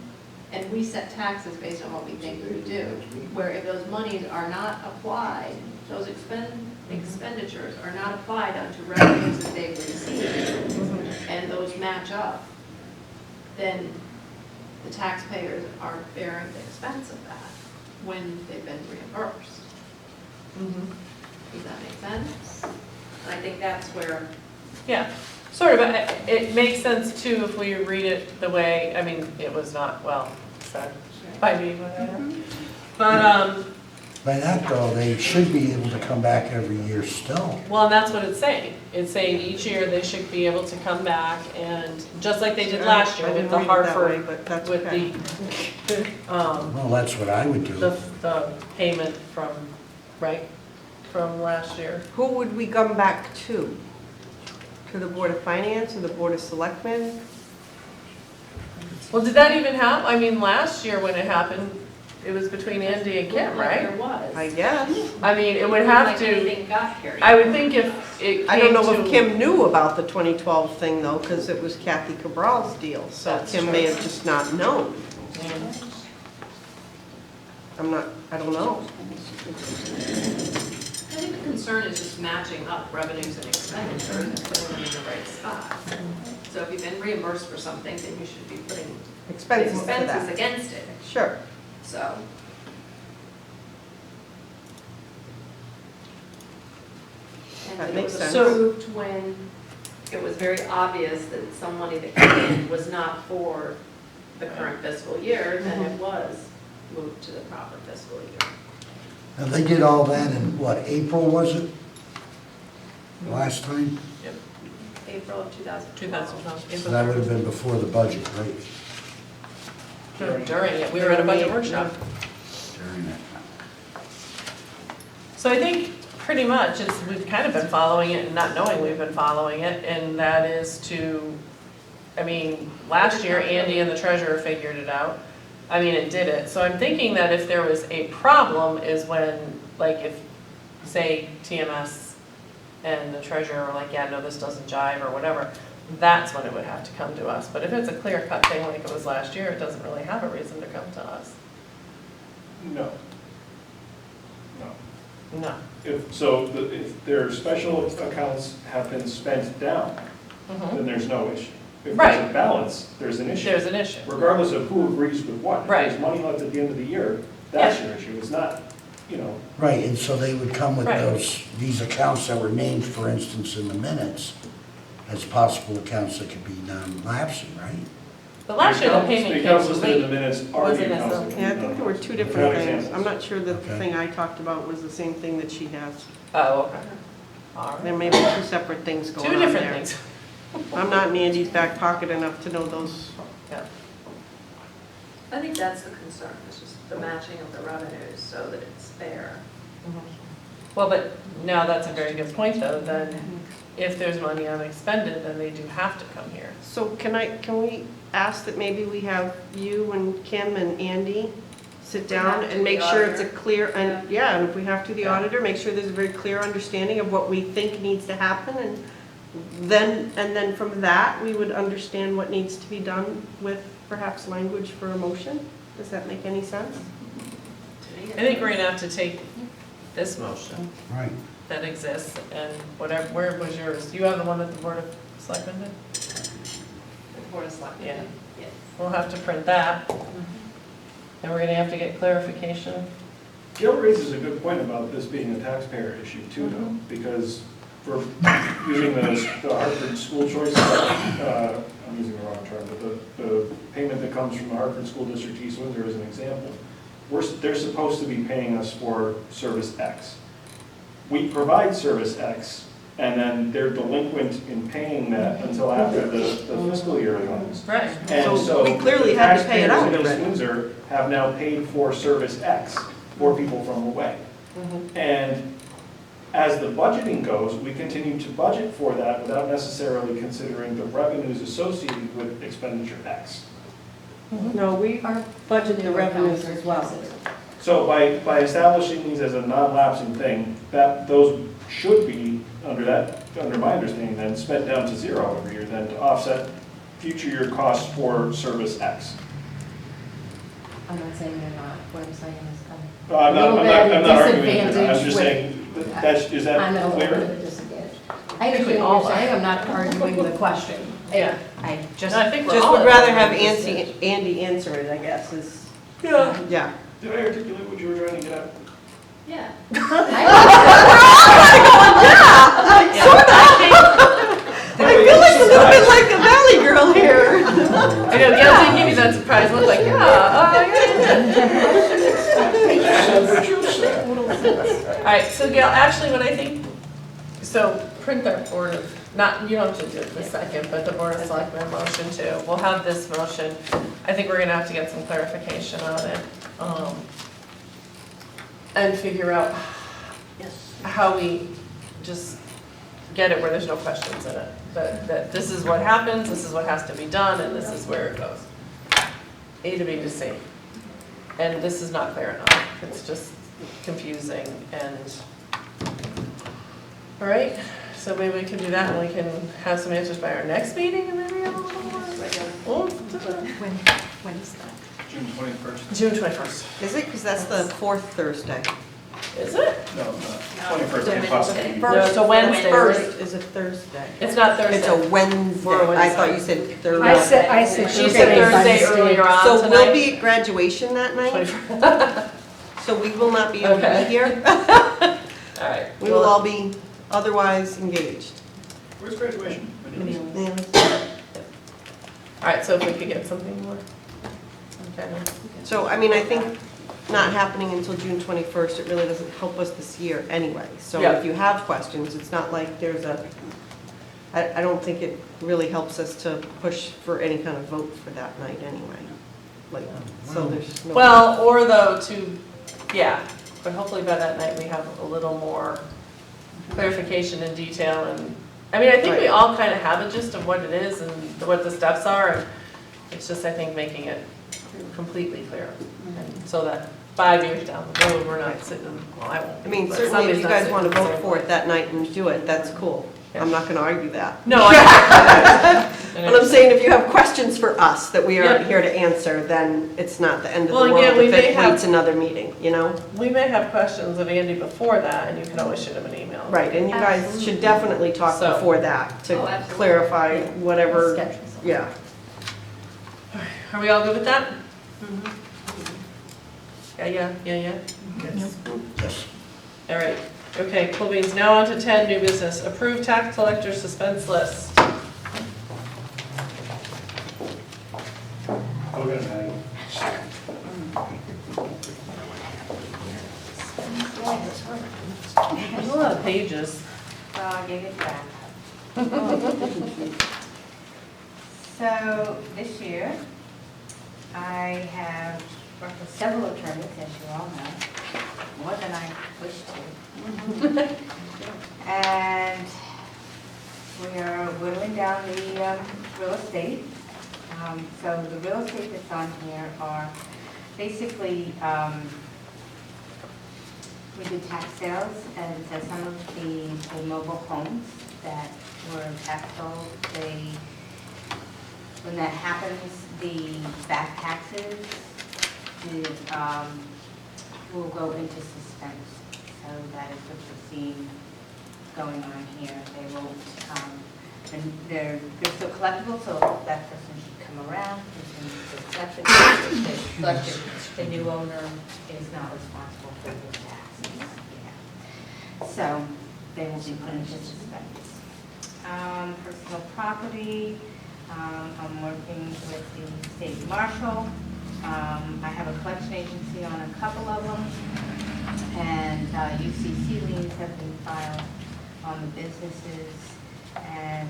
and we set taxes based on what we think we would do. Where if those monies are not applied, those expenditures are not applied onto revenues that they've received, and those match up, then the taxpayers aren't bearing the expense of that when they've been reimbursed. Does that make sense? And I think that's where, Yeah, sort of, but it makes sense too if we read it the way, I mean, it was not well said by me, but, By that though, they should be able to come back every year still. well, and that's what it's saying. It's saying each year they should be able to come back and, just like they did last year I with didn't the read it that way, Hartford, but that's with okay. Well, that's what I would do. the payment from, right, from last year. Who would we come back to? To the Board of Finance or the Board of Selectmen? Well, did that even happen? I mean, last year when it happened, it was between Andy and Kim, right? there was. I guess. I mean, it would have Like to, anything got carried. I would think if it I don't came know if to, Kim knew about the 2012 thing though, because it was Kathy Cabral's deal, so That's Kim true. may have just not known. Mm. I don't know. I think the concern is just matching up revenues and expenditures and putting them in the right spot. So if you've been reimbursed for something, then you should be putting the Expenses for expenses that. against it, Sure. so. That And it makes was sense. approved when it was very obvious that some money that came in was not for the current fiscal year, then it was moved to the proper fiscal year. Now, they did all that in, what, April was it? Last time? April of 2012. 2012. So that would have been before the budget, right? During it, we were at a budget workshop. During that. So I think pretty much it's, we've kind of been following it and not knowing we've been following it, and that is to, I mean, last year Andy and the treasurer figured it out. I mean, it did it. So I'm thinking that if there was a problem is when, like if, say, TMS and the treasurer were like, yeah, no, this doesn't jive or whatever, that's when it would have to come to us. But if it's a clear-cut thing like it was last year, it doesn't really have a reason to come to us. No. No. No. If their special accounts have been spent down, Mhm. then there's no issue. If Right. there's a balance, there's an issue. There's an issue. Regardless of who agrees with what. Right. If there's money left at the end of the year, that's your issue. It's not, you know, Right, and so they would come with Right. these accounts that were named, for instance, in the minutes, as possible accounts that could be non-lapsing, right? But last year the payment The came accounts listed in late. the minutes are Wasn't the it accounts. so? Yeah, I think there were two different Without things. examples. I'm not sure that the Okay. thing I talked about was the same thing that she has. Oh, okay. All There right. may be two separate things going Two on different there. things. I'm not in Andy's back pocket enough to know those. Yeah. I think that's the concern, it's just the matching of the revenues so that it's fair. Well, but now that's a very good point though, then if there's money unexpended, then they do have to come here. So can we ask that maybe we have you and Kim and Andy sit down and make sure it's a clear, and yeah, and if we have to, the auditor, make sure there's a very clear understanding of what we think needs to happen, and then from that, we would understand what needs to be done with perhaps language for a motion. Does that make any sense? I think we're gonna have to take this motion Right. that exists and whatever, where was yours? You have the one that the Board of Selectmen did? The Board of Selectmen. Yeah. Yes. We'll have to print that. And we're gonna have to get clarification. Gail raises a good point about this being a taxpayer issue too, though, because for using the Hartford School Choice, I'm using the wrong term, but the payment that comes from the Hartford School District East Windsor as an example, they're supposed to be paying us for service X. We provide service X, and then they're delinquent in paying that until after the fiscal year comes. Right. And so we clearly had to pay it out the taxpayers in already. East Windsor have now paid for service X for people from away. And as the budgeting goes, we continue to budget for that without necessarily considering the revenues associated with expenditure X. No, we budget the revenues as well. So by establishing these as a non-lapsing thing, those should be, under my understanding then, spent down to zero every year then to offset future year costs for service X. I'm not saying they're not, what I'm saying is I'm not little bit at a arguing with you, I'm disadvantage just with- saying, is that I'm at a little bit clear? of a disadvantage. I understand what you're saying, I'm not arguing the question. Yeah. I just. No, I think we're Just all would at a rather have disadvantage. Andy answer it, I guess, is, Yeah. yeah. Did I articulate what you were trying to get at? Yeah. I feel like a little bit like the Valley Girl here. I know, Gail didn't give you that surprise look like, All right, so Gail, actually, what I think, so print that Board of, not, you don't have to do it the second, but the Board of Selectmen motion too. We'll have this motion. I think we're gonna have to get some clarification on it. And figure out how we just get it where there's no questions in it. That this is what happens, this is what has to be done, and this is where it goes. A to B to C. And this is not clear enough. It's just confusing and, all right, so maybe we can do that and we can have some answers by our next meeting and then we have a little more. When is that? June 21st. June 21st. Is it? Because that's the fourth Thursday. Is it? No, 21st, can't possibly be. No, it's a Wednesday. First is a Thursday. It's not Thursday. It's a Wednesday. I thought you said Thursday. I said She said Thursday earlier on So tonight. we'll be at graduation that night, so we will not be able to Okay. be here. All right. We will all be otherwise engaged. Where's graduation? Yeah. All right, so if we could get something more. Okay. So, I mean, I think not happening until June 21st, it really doesn't help us this year anyway. So Yeah. if you have questions, it's not like there's I don't think it really helps us to push for any kind of vote for that night anyway. Like, so there's no. Well, or though yeah, but hopefully by that night we have a little more clarification and detail and, I mean, I think we Right. all kind of have a gist of what it is and what the steps are. And it's just, I think, making it completely clear. And so that 5 years down the road, we're not sitting, well, I won't. I mean, but certainly if somebody's you not guys sitting want to in the vote same for it boat. that night and do it, that's cool. I'm not going to argue that. No, I But I'm saying if you have questions for us that we Yeah. aren't here to answer, then it's not the end of Well, the world again, we if may it have- waits another meeting, you know? we may have questions of Andy before that, and you can always shoot him an email. Right, and you guys should definitely talk So- before that Oh, to absolutely. clarify whatever, Schedule something. yeah. Are we all good with that? Yeah. Yes. Yes. All right, okay, cool beans. Now on to 10, new business. Approved tax collector suspense list. I'll get it, Maggie. There's a lot of pages. So I'll give it back. So this year, I have worked with several attorneys, as you all know. more than I wish to. And we are whittling down the real estate. So the real estate that's on here are basically, we did tax sales, and so some of the mobile homes that were tax sold, when that happens, the back taxes will go into suspense. So that is what you're seeing going on here. They won't, and they're still collectible, so that person should come around, they can collect it. The new owner is not responsible for the taxes. Yeah. So they will be put into suspense. Personal property, I'm working with the state marshal. I have a collection agency on a couple of them, and UCC liens have been filed on the businesses, and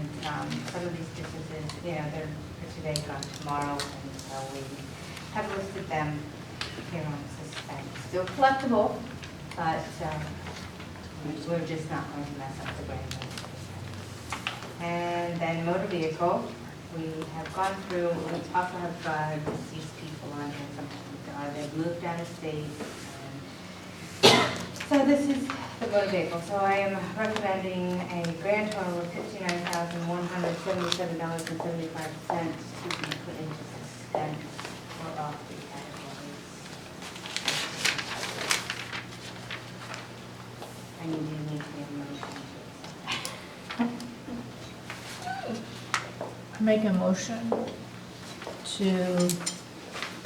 some of these businesses, they're today, gone tomorrow, and so we have listed them here on suspense. Still collectible, but we're just not going to mess up the brand. And then motor vehicle, we have gone through, we also have deceased people on here. Sometimes they've moved out of state. So this is the motor vehicle. So I am recommending a grand total of $59,177.75 to be put into suspense for all three categories. And you do need to make a motion to accept. Make a motion to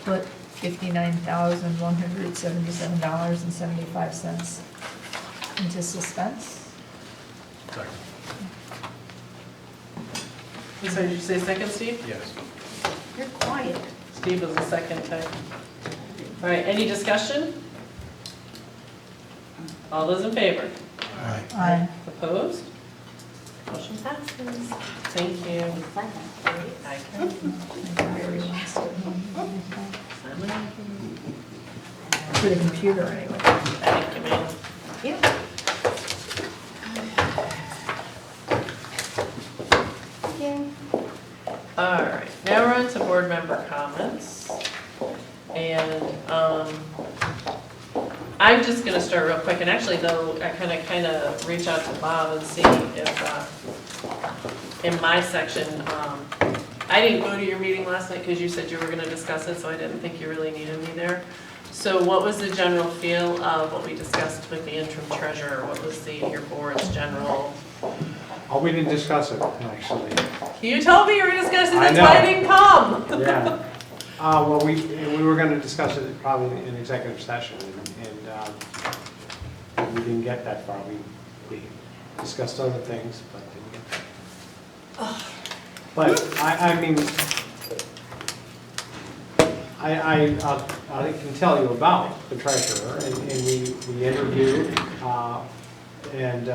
put $59,177.75 into suspense. Second. So did you say second, Steve? Yes. You're quiet. Steve was the second time. All right, any discussion? All those in favor? Aye. Opposed? Motion passes. Thank you. I can. For the computer, anyway. Thank you, ma'am. Yeah. All right, now we're on to board member comments. And I'm just gonna start real quick, and actually though, I kind of reach out to Bob and see if, in my section, I didn't go to your meeting last night because you said you were gonna discuss it, so I didn't think you really needed me there. So what was the general feel of what we discussed with the interim treasurer? What was your board's general? Oh, we didn't discuss it, actually. You told me you were discussing, I that's why I know. didn't come. Yeah. Well, we were gonna discuss it probably in executive session, and we didn't get that far. We discussed other things, but didn't get that. But I mean, I can tell you about the treasurer, and we interviewed, and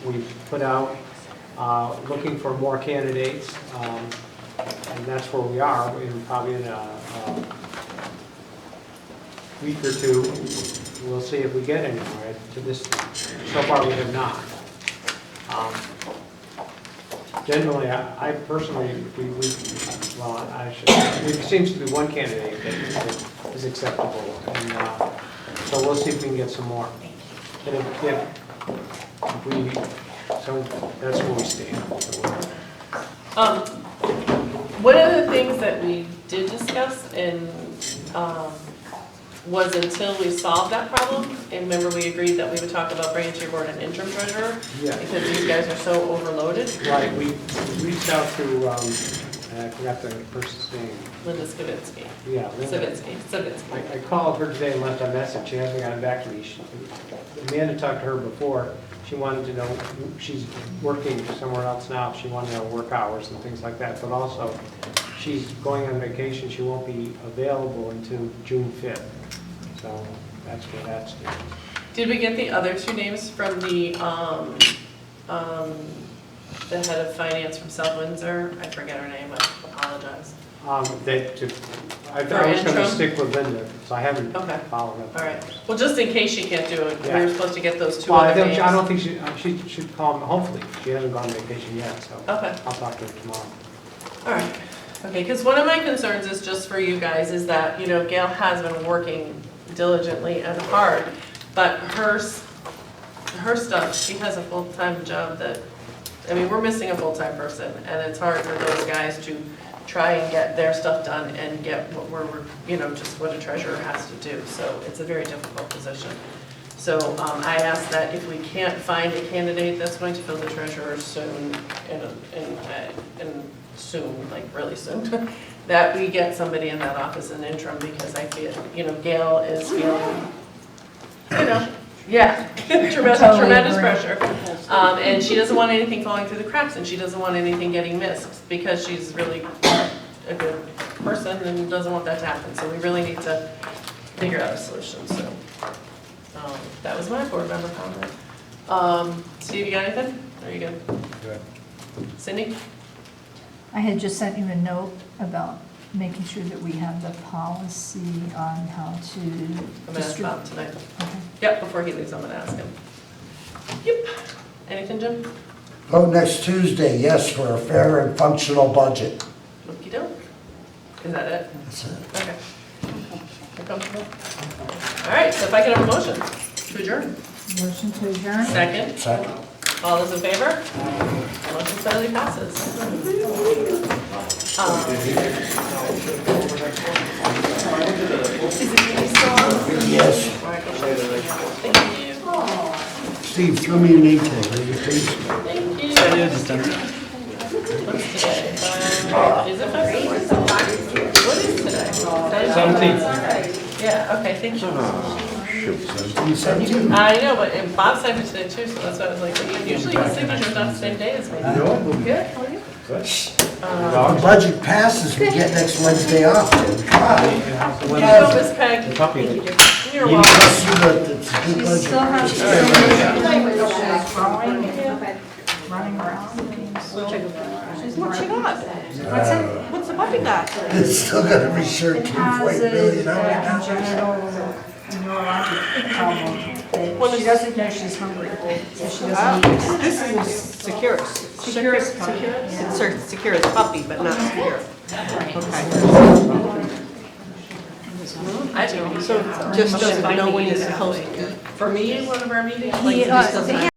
we put out looking for more candidates, and that's where we are. Probably in a week or two, we'll see if we get anywhere. To this, so far we have not. Generally, I personally, there seems to be one candidate that is acceptable, and so we'll see if we can get some more. And if we, so that's where we stand. One of the things that we did discuss and was until we solved that problem, and remember we agreed that we would talk about bringing to your board an interim treasurer? Yeah. Because these guys are so overloaded. Right, we reached out to, I forgot the person's name. Linda Skavitsky. Yeah, Linda. Savitsky. I called her today and left a message. She hasn't gotten back to me. Amanda talked to her before. She wanted to know, she's working somewhere else now. She wanted to know work hours and things like that. But also, she's going on vacation. She won't be available until June 5th. So that's where that's due. Did we get the other two names from the head of finance from South Windsor? I forget her name, I apologize. I was For gonna interim? stick with Linda, so I haven't Okay. followed up. All right. Well, just in case she can't do it, we Yeah. were supposed to get those two Well, I other don't, I don't names. think she should call, hopefully, she hasn't gone on vacation yet, so Okay. I'll talk to her tomorrow. All right, okay, because one of my concerns is just for you guys is that, you know, Gail has been working diligently and hard, but her stuff, she has a full-time job that, I mean, we're missing a full-time person, and it's hard for those guys to try and get their stuff done and get what we're, you know, just what a treasurer has to do, so it's a very difficult position. So I ask that if we can't find a candidate that's going to fill the treasurer soon, and soon, like really soon, that we get somebody in that office in interim, because I feel, you know, Gail is feeling, you know, yeah, tremendous Totally agree. pressure. And she doesn't want anything falling through the cracks, and she doesn't want anything getting missed, because she's really a good person and doesn't want that to happen. So we really need to figure out a solution, so. That was my board member comment. Steve, you got anything? Are you good? Good. Cindy? I had just sent you a note about making sure that we have the policy on how to I'm gonna ask Bob tonight. Okay. Yep, before he leaves, I'm gonna ask him. Yep. Anything, Jim? Vote next Tuesday, yes, for a fair and functional budget. Okey-doke. Is that it? That's it. Okay. You're comfortable? All right, so if I can have a motion to adjourn. Motion to adjourn? Second. Second. All those in favor? Motion steadily passes. Is it really still on? Yes. All right, go. Thank you. Steve, throw me an email, will you please? Thank you. What's today? Is it February? What is today? 17th. Yeah, okay, thank you. You 17? I know, but Bob signed it today too, so that's why I was like, usually his signature's not the same day as me. Good, how are you? The budget passes, we get next Wednesday off. Here you go, Miss Peg. You're welcome. It's a good budget. Still has to running around. What she got? What's the puppy got? It's still gonna be sure It has 2.8 million a out right now. congenital neurologic problem. She doesn't know she's hungry, so she doesn't eat. This is Securus. It's Securus puppy, but not Securus. Okay. I do. So just doesn't know when he's supposed to eat. For me, one of our meetings, like, He, he just doesn't.